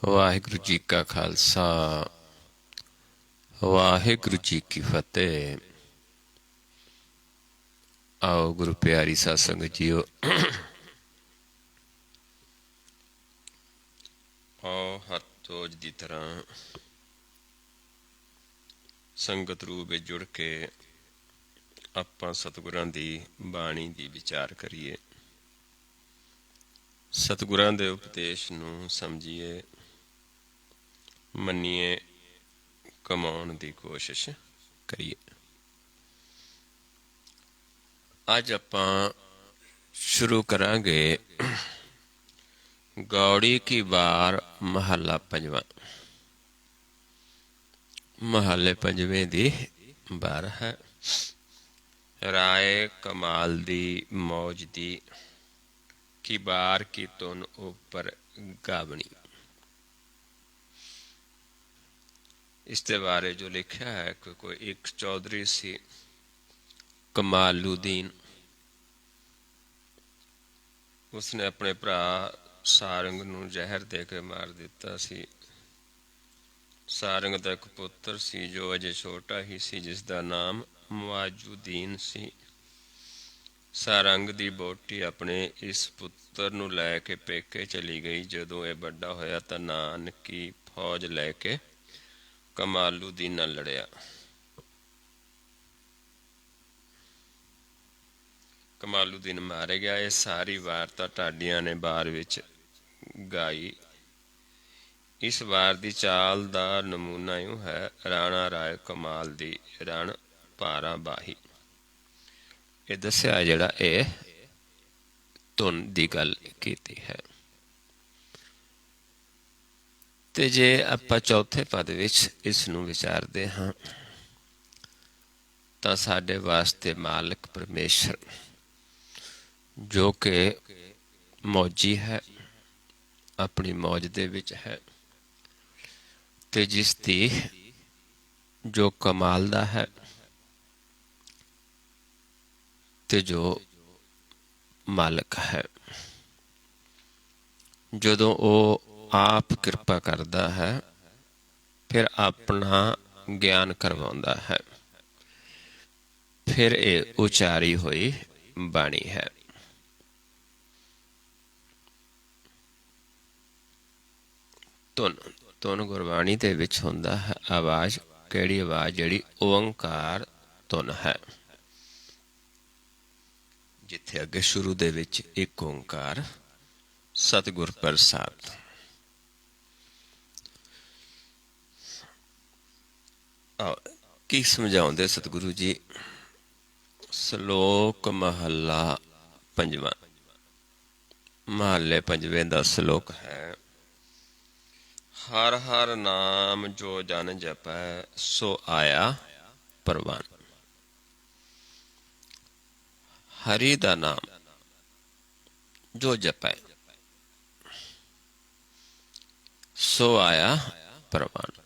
ਵਾਹਿਗੁਰੂ ਜੀ ਕਾ ਖਾਲਸਾ ਵਾਹਿਗੁਰੂ ਜੀ ਕੀ ਫਤਿਹ। ਆਓ ਗੁਰੂ ਪਿਆਰੀ ਸਾਧ ਸੰਗਤ ਜੀਓ, ਆਓ ਹਰ ਰੋਜ਼ ਦੀ ਤਰ੍ਹਾਂ ਸੰਗਤ ਰੂਪ ਵਿੱਚ ਜੁੜ ਕੇ ਆਪਾਂ ਸਤਿਗੁਰਾਂ ਦੀ ਬਾਣੀ ਦੀ ਵਿਚਾਰ ਕਰੀਏ, ਸਤਿਗੁਰਾਂ ਦੇ ਉਪਦੇਸ਼ ਨੂੰ ਸਮਝੀਏ, ਮੰਨੀਏ, ਕਮਾਉਣ ਦੀ ਕੋਸ਼ਿਸ਼ ਕਰੀਏ। ਅੱਜ ਆਪਾਂ ਸ਼ੁਰੂ ਕਰਾਂਗੇ ਗੌੜੀ ਕੀ ਵਾਰ ਮਹੱਲਾ ਪੰਜਵਾਂ। ਮਹੱਲੇ ਪੰਜਵੇਂ ਦੀ ਵਾਰ ਹੈ। ਰਾਏ ਕਮਾਲ ਦੀ ਮੌਜ ਦੀ ਕੀ ਬਾਰ ਕੀ ਧੁਨ ਉੱਪਰ ਗਾਵਣੀ। ਇਸ ਦੇ ਬਾਰੇ ਜੋ ਲਿਖਿਆ ਹੈ ਕਿ ਕੋਈ ਇੱਕ ਚੌਧਰੀ ਸੀ ਕਮਾਲੂਦੀਨ, ਉਸਨੇ ਆਪਣੇ ਭਰਾ ਸਾਰੰਗ ਨੂੰ ਜ਼ਹਿਰ ਦੇ ਕੇ ਮਾਰ ਦਿੱਤਾ ਸੀ। ਸਾਰੰਗ ਦਾ ਇੱਕ ਪੁੱਤਰ ਸੀ ਜੋ ਅਜੇ ਛੋਟਾ ਹੀ ਸੀ, ਜਿਸ ਦਾ ਨਾਮ ਮੁਆਜ਼ੁਦੀਨ ਸੀ। ਸਾਰੰਗ ਦੀ ਵਹੁਟੀ ਆਪਣੇ ਇਸ ਪੁੱਤਰ ਨੂੰ ਲੈ ਕੇ ਪੇਕੇ ਚਲੀ ਗਈ। ਜਦੋਂ ਇਹ ਵੱਡਾ ਹੋਇਆ ਤਾਂ ਨਾਨਕੀ ਫੌਜ ਲੈ ਕੇ ਕਮਾਲੂਦੀਨ ਨਾਲ ਲੜਿਆ। ਕਮਾਲੂਦੀਨ ਮਾਰੇ ਗਿਆ। ਇਹ ਸਾਰੀ ਵਾਰਤਾ ਢਾਡੀਆਂ ਨੇ ਬਾਰ ਵਿੱਚ ਗਾਈ। ਇਸ ਵਾਰ ਦੀ ਚਾਲ ਦਾ ਨਮੂਨਾ ਇਉਂ ਹੈ। ਰਾਣਾ ਰਾਏ ਕਮਾਲ ਦੀ ਰਣ ਭਾਰਾ ਬਾਹੀ। ਇਹ ਦੱਸਿਆ ਜਿਹੜਾ ਇਹ ਧੁਨ ਦੀ ਗੱਲ ਕੀਤੀ ਹੈ। ਤੇ ਜੇ ਆਪਾਂ ਚੌਥੇ ਪਦ ਵਿੱਚ ਇਸ ਨੂੰ ਵਿਚਾਰਦੇ ਹਾਂ ਤਾਂ ਸਾਡੇ ਵਾਸਤੇ ਮਾਲਕ ਪਰਮੇਸ਼ਰ, ਜੋ ਕਿ ਮੌਜੀ ਹੈ, ਆਪਣੀ ਮੌਜ ਦੇ ਵਿੱਚ ਹੈ, ਤੇ ਜਿਸ ਦੀ ਜੋ ਕਮਾਲ ਦਾ ਹੈ ਤੇ ਜੋ ਮਾਲਕ ਹੈ। ਜਦੋਂ ਉਹ ਆਪ ਕਿਰਪਾ ਕਰਦਾ ਹੈ ਫਿਰ ਆਪਣਾ ਗਿਆਨ ਕਰਵਾਉਂਦਾ ਹੈ, ਫਿਰ ਇਹ ਉਚਾਰੀ ਹੋਈ ਬਾਣੀ ਹੈ। ਧੁਨ ਧੁਨ ਗੁਰਬਾਣੀ ਦੇ ਵਿੱਚ ਹੁੰਦਾ ਹੈ ਆਵਾਜ਼। ਕਿਹੜੀ ਆਵਾਜ਼? ਜਿਹੜੀ ਓਅੰਕਾਰ ਧੁਨ ਹੈ, ਜਿੱਥੇ ਅੱਗੇ ਸ਼ੁਰੂ ਦੇ ਵਿੱਚ ਇੱਕ ਓਂਕਾਰ ਸਤਿਗੁਰ ਪ੍ਰਸਾਦ। ਕੀ ਸਮਝਾਉਂਦੇ ਸਤਿਗੁਰੂ ਜੀ? ਸ਼ਲੋਕ ਮਹੱਲਾ ਪੰਜਵਾਂ। ਮਹੱਲੇ ਪੰਜਵੇਂ ਦਾ ਸ਼ਲੋਕ ਹੈ। ਹਰ ਹਰ ਨਾਮ ਜੋ ਜਨ ਜਪੈ, ਸੋ ਆਇਆ ਪਰਵਾਨ। ਹਰੀ ਦਾ ਨਾਮ ਜੋ ਜਪੈ, ਸੋ ਆਇਆ ਪਰਵਾਨ।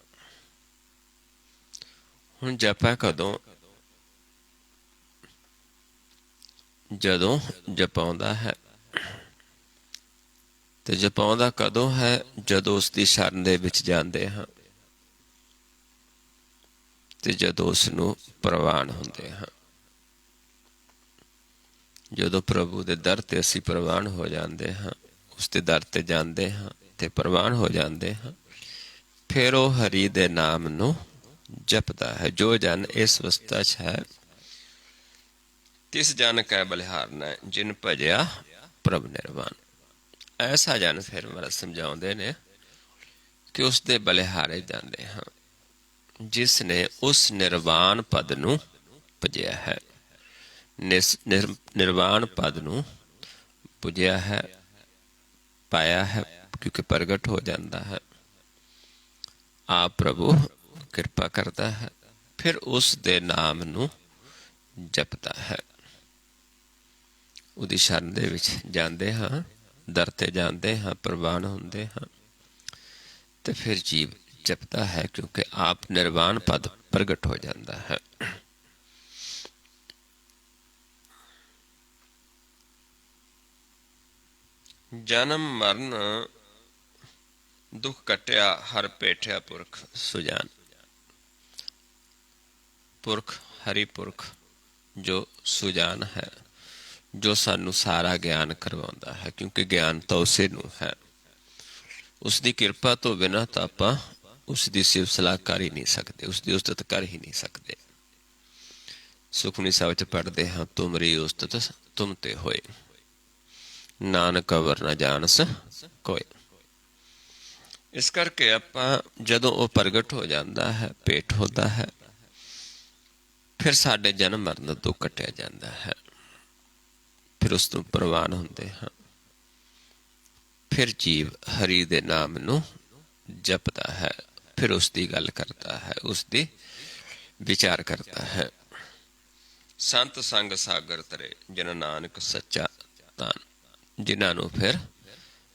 ਹੁਣ ਜਪੈ ਕਦੋਂ? ਜਦੋਂ ਜਪਾਉਂਦਾ ਹੈ। ਤੇ ਜਪਾਉਂਦਾ ਕਦੋਂ ਹੈ? ਜਦੋਂ ਉਸ ਦੀ ਸ਼ਰਨ ਦੇ ਵਿੱਚ ਜਾਂਦੇ ਹਾਂ ਤੇ ਜਦੋਂ ਉਸ ਨੂੰ ਪ੍ਰਵਾਨ ਹੁੰਦੇ ਹਾਂ। ਜਦੋਂ ਪ੍ਰਭੂ ਦੇ ਦਰ ਤੇ ਅਸੀਂ ਪ੍ਰਵਾਨ ਹੋ ਜਾਂਦੇ ਹਾਂ, ਉਸ ਦੇ ਦਰ ਤੇ ਜਾਂਦੇ ਹਾਂ ਤੇ ਪ੍ਰਵਾਨ ਹੋ ਜਾਂਦੇ ਹਾਂ, ਫਿਰ ਉਹ ਹਰੀ ਦੇ ਨਾਮ ਨੂੰ ਜਪਦਾ ਹੈ। ਜੋ ਜਨ ਇਸ ਅਵਸਥਾ 'ਚ ਹੈ, ਤਿਸ ਜਨ ਕੈ ਬਲਿਹਾਰਨਾ, ਜਿਨ ਭਜਿਆ ਪ੍ਰਭ ਨਿਰਵਾਨ। ਐਸਾ ਜਨ ਫਿਰ ਮਹਾਰਾਜ ਸਮਝਾਉਂਦੇ ਨੇ ਕਿ ਉਸ ਦੇ ਬਲਿਹਾਰੇ ਜਾਂਦੇ ਹਾਂ ਜਿਸ ਨੇ ਉਸ ਨਿਰਵਾਨ ਪਦ ਨੂੰ ਭਜਿਆ ਹੈ, ਨਿਰਵਾਨ ਪਦ ਨੂੰ ਪੁਜਿਆ ਹੈ, ਪਾਇਆ ਹੈ, ਕਿਉਂਕਿ ਪ੍ਰਗਟ ਹੋ ਜਾਂਦਾ ਹੈ। ਆਪ ਪ੍ਰਭੂ ਕਿਰਪਾ ਕਰਦਾ ਹੈ, ਫਿਰ ਉਸ ਦੇ ਨਾਮ ਨੂੰ ਜਪਦਾ ਹੈ। ਉਹਦੀ ਸ਼ਰਨ ਦੇ ਵਿੱਚ ਜਾਂਦੇ ਹਾਂ, ਦਰ ਤੇ ਜਾਂਦੇ ਹਾਂ, ਪ੍ਰਵਾਨ ਹੁੰਦੇ ਹਾਂ, ਤੇ ਫਿਰ ਜੀਵ ਜਪਦਾ ਹੈ, ਕਿਉਂਕਿ ਆਪ ਨਿਰਵਾਨ ਪਦ ਪ੍ਰਗਟ ਹੋ ਜਾਂਦਾ ਹੈ। ਜਨਮ ਮਰਨ ਦੁੱਖ ਕੱਟਿਆ ਹਰ ਭੇਟਿਆ ਪੁਰਖ ਸੁਜਾਨ। ਪੁਰਖ ਹਰੀ ਪੁਰਖ ਜੋ ਸੁਜਾਨ ਹੈ, ਜੋ ਸਾਨੂੰ ਸਾਰਾ ਗਿਆਨ ਕਰਵਾਉਂਦਾ ਹੈ, ਕਿਉਂਕਿ ਗਿਆਨ ਤਾਂ ਉਸੇ ਨੂੰ ਹੈ। ਉਸ ਦੀ ਕਿਰਪਾ ਤੋਂ ਬਿਨਾਂ ਤਾਂ ਆਪਾਂ ਉਸ ਦੀ ਸਿਫਤ ਸਲਾਹ ਕਰ ਹੀ ਨਹੀਂ ਸਕਦੇ, ਉਸ ਦੀ ਉਸਤਤ ਕਰ ਹੀ ਨਹੀਂ ਸਕਦੇ। ਸੁਖਮਨੀ ਸਾਹਿਬ 'ਚ ਪੜ੍ਹਦੇ ਹਾਂ, ਤੁਮਰੀ ਉਸਤਤ ਤੁਮ ਤੇ ਹੋਏ, ਨਾਨਕ ਅਵਰ ਨਾ ਜਾਣਸ ਕੋਏ। ਇਸ ਕਰਕੇ ਆਪਾਂ ਜਦੋਂ ਉਹ ਪ੍ਰਗਟ ਹੋ ਜਾਂਦਾ ਹੈ, ਭੇਟ ਹੁੰਦਾ ਹੈ, ਫਿਰ ਸਾਡੇ ਜਨਮ ਮਰਨ ਤੋਂ ਕੱਟਿਆ ਜਾਂਦਾ ਹੈ। ਫਿਰ ਉਸ ਤੋਂ ਪ੍ਰਵਾਨ ਹੁੰਦੇ ਹਾਂ। ਫਿਰ ਜੀਵ ਹਰੀ ਦੇ ਨਾਮ ਨੂੰ ਜਪਦਾ ਹੈ, ਫਿਰ ਉਸ ਦੀ ਗੱਲ ਕਰਦਾ ਹੈ, ਉਸ ਦੀ ਵਿਚਾਰ ਕਰਦਾ ਹੈ। ਸੰਤ ਸੰਗ ਸਾਗਰ ਤਰੇ ਜਿਨ ਨਾਨਕ ਸੱਚਾ ਧਨ। ਜਿਨ੍ਹਾਂ ਨੂੰ ਫਿਰ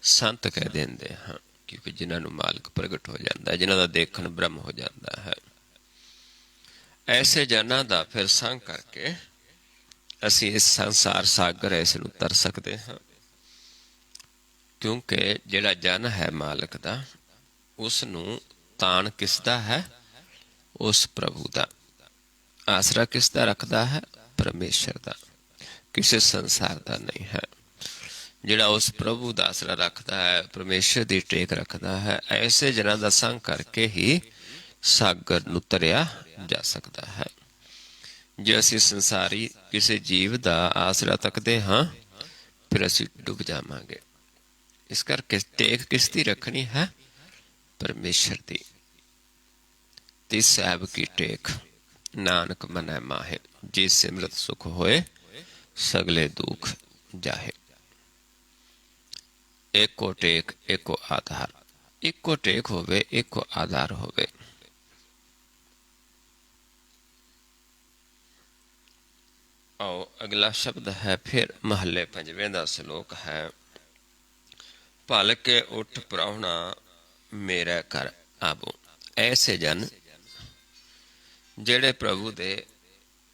ਸੰਤ ਕਹਿ ਦਿੰਦੇ ਹਾਂ, ਕਿਉਂਕਿ ਜਿਨ੍ਹਾਂ ਨੂੰ ਮਾਲਕ ਪ੍ਰਗਟ ਹੋ ਜਾਂਦਾ ਹੈ, ਜਿਨ੍ਹਾਂ ਦਾ ਦੇਖਣ ਬ੍ਰਹਮ ਹੋ ਜਾਂਦਾ ਹੈ। ਐਸੇ ਜਨਾਂ ਦਾ ਫਿਰ ਸੰਗ ਕਰਕੇ ਅਸੀਂ ਇਸ ਸੰਸਾਰ ਸਾਗਰ ਇਸ ਨੂੰ ਤਰ ਸਕਦੇ ਹਾਂ। ਕਿਉਂਕਿ ਜਿਹੜਾ ਜਨ ਹੈ ਮਾਲਕ ਦਾ, ਉਸ ਨੂੰ ਤਾਣ ਕਿਸ ਦਾ ਹੈ? ਉਸ ਪ੍ਰਭੂ ਦਾ। ਆਸਰਾ ਕਿਸ ਦਾ ਰੱਖਦਾ ਹੈ? ਪਰਮੇਸ਼ਰ ਦਾ, ਕਿਸੇ ਸੰਸਾਰ ਦਾ ਨਹੀਂ ਹੈ। ਜਿਹੜਾ ਉਸ ਪ੍ਰਭੂ ਦਾ ਆਸਰਾ ਰੱਖਦਾ ਹੈ, ਪਰਮੇਸ਼ਰ ਦੀ ਟੇਕ ਰੱਖਦਾ ਹੈ, ਐਸੇ ਜਨਾਂ ਦਾ ਸੰਗ ਕਰਕੇ ਹੀ ਸਾਗਰ ਨੂੰ ਤਰਿਆ ਜਾ ਸਕਦਾ ਹੈ। ਜੇ ਅਸੀਂ ਸੰਸਾਰੀ ਕਿਸੇ ਜੀਵ ਦਾ ਆਸਰਾ ਤੱਕਦੇ ਹਾਂ, ਫਿਰ ਅਸੀਂ ਡੁੱਬ ਜਾਵਾਂਗੇ। ਇਸ ਕਰਕੇ ਟੇਕ ਕਿਸ ਦੀ ਰੱਖਣੀ ਹੈ? ਪਰਮੇਸ਼ਰ ਦੀ। ਤਿਸ ਸਾਹਿਬ ਕੀ ਟੇਕ ਨਾਨਕ ਮਨੈ ਮਾਹੇ, ਜੇ ਸਿਮਰਤ ਸੁਖ ਹੋਏ ਸਗਲੇ ਦੁਖ ਜਾਹੇ। ਇੱਕੋ ਟੇਕ ਇੱਕੋ ਆਧਾਰ, ਇੱਕੋ ਟੇਕ ਹੋਵੇ, ਇੱਕੋ ਆਧਾਰ ਹੋਵੇ। ਆਓ ਅਗਲਾ ਸ਼ਬਦ ਹੈ ਫਿਰ ਮਹੱਲੇ ਪੰਜਵੇਂ ਦਾ ਸ਼ਲੋਕ ਹੈ। ਭਲ ਕੇ ਉੱਠ ਪ੍ਰਾਹੁਣਾ ਮੇਰੇ ਘਰ ਆਵੋ। ਐਸੇ ਜਨ ਜਿਹੜੇ ਪ੍ਰਭੂ ਦੇ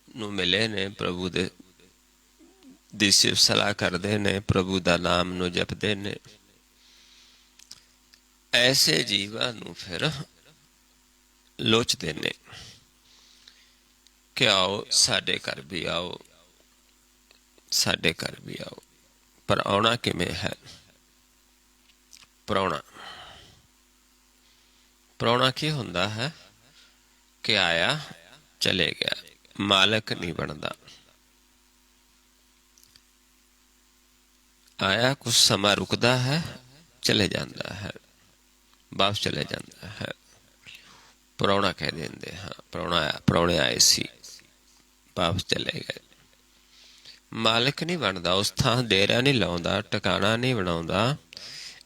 ਨੂੰ ਮਿਲੇ ਨੇ, ਪ੍ਰਭੂ ਦੇ ਦੀ ਸਿਫਤ ਸਲਾਹ ਕਰਦੇ ਨੇ, ਪ੍ਰਭੂ ਦਾ ਨਾਮ ਨੂੰ ਜਪਦੇ ਨੇ, ਐਸੇ ਜੀਵਾਂ ਨੂੰ ਫਿਰ ਲੋਚਦੇ ਨੇ ਕਿ ਆਓ ਸਾਡੇ ਘਰ ਵੀ ਆਓ, ਸਾਡੇ ਘਰ ਵੀ ਆਓ। ਪਰ ਆਉਣਾ ਕਿਵੇਂ ਹੈ? ਪ੍ਰਾਹੁਣਾ। ਪ੍ਰਾਹੁਣਾ ਕੀ ਹੁੰਦਾ ਹੈ? ਕਿ ਆਇਆ ਚਲੇ ਗਿਆ, ਮਾਲਕ ਨਹੀਂ ਬਣਦਾ। ਆਇਆ ਕੁਛ ਸਮਾਂ ਰੁਕਦਾ ਹੈ, ਚਲੇ ਜਾਂਦਾ ਹੈ, ਵਾਪਸ ਚਲੇ ਜਾਂਦਾ ਹੈ। ਪ੍ਰਾਹੁਣਾ ਕਹਿ ਦਿੰਦੇ ਹਾਂ। ਪ੍ਰਾਹੁਣੇ ਆਏ ਸੀ, ਵਾਪਸ ਚਲੇ ਗਏ। ਮਾਲਕ ਨਹੀਂ ਬਣਦਾ, ਉਸ ਥਾਂ ਡੇਰਾ ਨਹੀਂ ਲਾਉਂਦਾ, ਟਿਕਾਣਾ ਨਹੀਂ ਬਣਾਉਂਦਾ।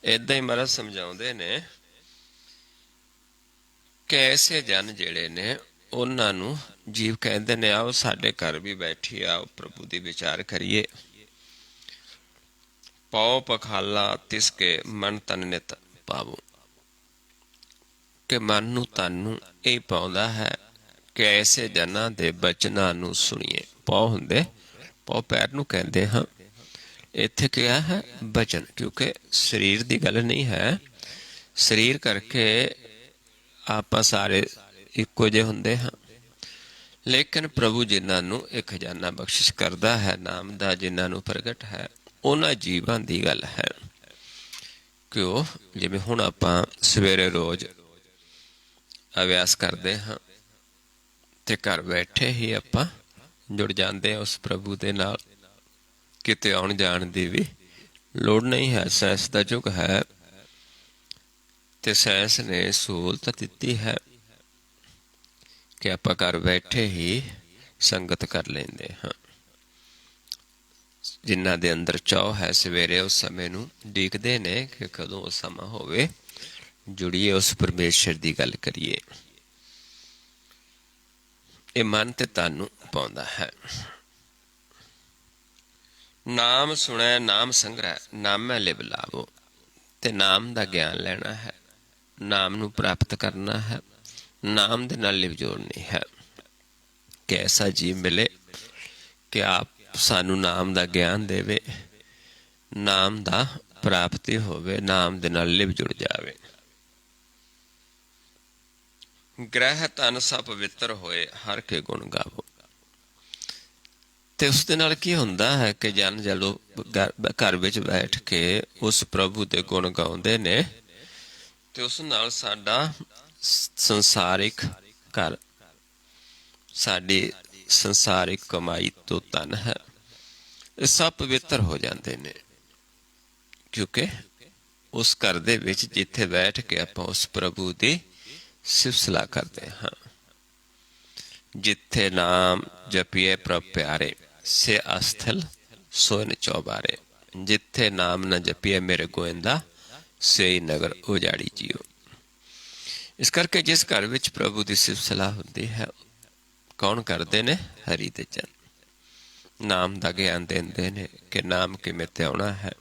ਏਦਾਂ ਹੀ ਮਹਾਰਾਜ ਸਮਝਾਉਂਦੇ ਨੇ ਕਿ ਐਸੇ ਜਨ ਜਿਹੜੇ ਨੇ, ਉਹਨਾਂ ਨੂੰ ਜੀਵ ਕਹਿੰਦੇ ਨੇ, ਆਓ ਸਾਡੇ ਘਰ ਵੀ ਬੈਠੀ, ਆਓ ਪ੍ਰਭੂ ਦੀ ਵਿਚਾਰ ਕਰੀਏ। ਪਾਓ ਪਖਾਲਾ ਤਿਸ ਕੇ ਮਨ ਤਨ ਨਿਤ ਪਾਵੋ। ਕਿ ਮਨ ਨੂੰ ਤਨ ਨੂੰ ਇਹ ਪਾਉਂਦਾ ਹੈ ਕਿ ਐਸੇ ਜਨਾਂ ਦੇ ਬਚਨਾਂ ਨੂੰ ਸੁਣੀਏ। ਪਾਉ ਹੁੰਦੇ, ਪਾਉ ਪੈਰ ਨੂੰ ਕਹਿੰਦੇ ਹਾਂ। ਇੱਥੇ ਕਿਹਾ ਹੈ ਬਚਨ, ਕਿਉਂਕਿ ਸਰੀਰ ਦੀ ਗੱਲ ਨਹੀਂ ਹੈ। ਸਰੀਰ ਕਰਕੇ ਆਪਾਂ ਸਾਰੇ ਇੱਕੋ ਜਿਹੇ ਹੁੰਦੇ ਹਾਂ, ਲੇਕਿਨ ਪ੍ਰਭੂ ਜਿਨ੍ਹਾਂ ਨੂੰ ਇਹ ਖਜ਼ਾਨਾ ਬਖਸ਼ਿਸ਼ ਕਰਦਾ ਹੈ ਨਾਮ ਦਾ, ਜਿਨ੍ਹਾਂ ਨੂੰ ਪ੍ਰਗਟ ਹੈ, ਉਹਨਾਂ ਜੀਵਾਂ ਦੀ ਗੱਲ ਹੈ। ਕਿ ਉਹ ਜਿਵੇਂ ਹੁਣ ਆਪਾਂ ਸਵੇਰੇ ਰੋਜ਼ ਅਭਿਆਸ ਕਰਦੇ ਹਾਂ, ਤੇ ਘਰ ਬੈਠੇ ਹੀ ਆਪਾਂ ਜੁੜ ਜਾਂਦੇ ਹਾਂ ਉਸ ਪ੍ਰਭੂ ਦੇ ਨਾਲ। ਕਿਤੇ ਆਉਣ ਜਾਣ ਦੀ ਵੀ ਲੋੜ ਨਹੀਂ ਹੈ। ਸਾਇੰਸ ਦਾ ਯੁੱਗ ਹੈ ਤੇ ਸਾਇੰਸ ਨੇ ਸਹੂਲਤ ਦਿੱਤੀ ਹੈ ਕਿ ਆਪਾਂ ਘਰ ਬੈਠੇ ਹੀ ਸੰਗਤ ਕਰ ਲੈਂਦੇ ਹਾਂ। ਜਿਨ੍ਹਾਂ ਦੇ ਅੰਦਰ ਚਾਅ ਹੈ, ਸਵੇਰੇ ਉਸ ਸਮੇਂ ਨੂੰ ਉਡੀਕਦੇ ਨੇ ਕਿ ਕਦੋਂ ਉਹ ਸਮਾਂ ਹੋਵੇ, ਜੁੜੀਏ ਉਸ ਪਰਮੇਸ਼ਰ ਦੀ ਗੱਲ ਕਰੀਏ। ਇਹ ਮਨ ਤੇ ਤਨ ਨੂੰ ਪਾਉਂਦਾ ਹੈ। ਨਾਮ ਸੁਣੈ ਨਾਮ ਸੰਗ੍ਰਹਿ, ਨਾਮੈ ਲਿਵ ਲਾਵੋ। ਤੇ ਨਾਮ ਦਾ ਗਿਆਨ ਲੈਣਾ ਹੈ, ਨਾਮ ਨੂੰ ਪ੍ਰਾਪਤ ਕਰਨਾ ਹੈ, ਨਾਮ ਦੇ ਨਾਲ ਲਿਵ ਜੋੜਨੀ ਹੈ। ਕਿ ਐਸਾ ਜੀਵ ਮਿਲੇ ਕਿ ਆਪ ਸਾਨੂੰ ਨਾਮ ਦਾ ਗਿਆਨ ਦੇਵੇ, ਨਾਮ ਦਾ ਪ੍ਰਾਪਤੀ ਹੋਵੇ, ਨਾਮ ਦੇ ਨਾਲ ਲਿਵ ਜੁੜ ਜਾਵੇ। ਗ੍ਰਹਿ ਤਨ ਸਭ ਪਵਿੱਤਰ ਹੋਏ, ਹਰ ਕੇ ਗੁਣ ਗਾਵੋ। ਤੇ ਉਸ ਦੇ ਨਾਲ ਕੀ ਹੁੰਦਾ ਹੈ ਕਿ ਜਨ ਜਦੋਂ ਘਰ ਵਿੱਚ ਬੈਠ ਕੇ ਉਸ ਪ੍ਰਭੂ ਦੇ ਗੁਣ ਗਾਉਂਦੇ ਨੇ ਤੇ ਉਸ ਨਾਲ ਸਾਡਾ ਸੰਸਾਰਿਕ ਘਰ, ਸਾਡੀ ਸੰਸਾਰਿਕ ਕਮਾਈ ਤੋਂ ਧਨ ਹੈ, ਇਹ ਸਭ ਪਵਿੱਤਰ ਹੋ ਜਾਂਦੇ ਨੇ। ਕਿਉਂਕਿ ਉਸ ਘਰ ਦੇ ਵਿੱਚ ਜਿੱਥੇ ਬੈਠ ਕੇ ਆਪਾਂ ਉਸ ਪ੍ਰਭੂ ਦੀ ਸਿਫਤ ਸਲਾਹ ਕਰਦੇ ਹਾਂ, ਜਿੱਥੇ ਨਾਮ ਜਪੀਏ ਪ੍ਰਭ ਪਿਆਰੇ, ਸੇ ਅਸਥਲ ਸੋਇਨ ਚੌਬਾਰੇ। ਜਿੱਥੇ ਨਾਮ ਨਾ ਜਪੀਏ ਮੇਰੇ ਗੋਇੰਦਾ, ਸੇ ਨਗਰ ਉਜਾੜੀ ਜੀਓ। ਇਸ ਕਰਕੇ ਜਿਸ ਘਰ ਵਿੱਚ ਪ੍ਰਭੂ ਦੀ ਸਿਫਤ ਸਲਾਹ ਹੁੰਦੀ ਹੈ, ਕੌਣ ਕਰਦੇ ਨੇ? ਹਰੀ ਦੇ ਚਰਨ ਨਾਮ ਦਾ ਗਿਆਨ ਦਿੰਦੇ ਨੇ ਕਿ ਨਾਮ ਕਿਵੇਂ ਧਿਆਉਣਾ ਹੈ,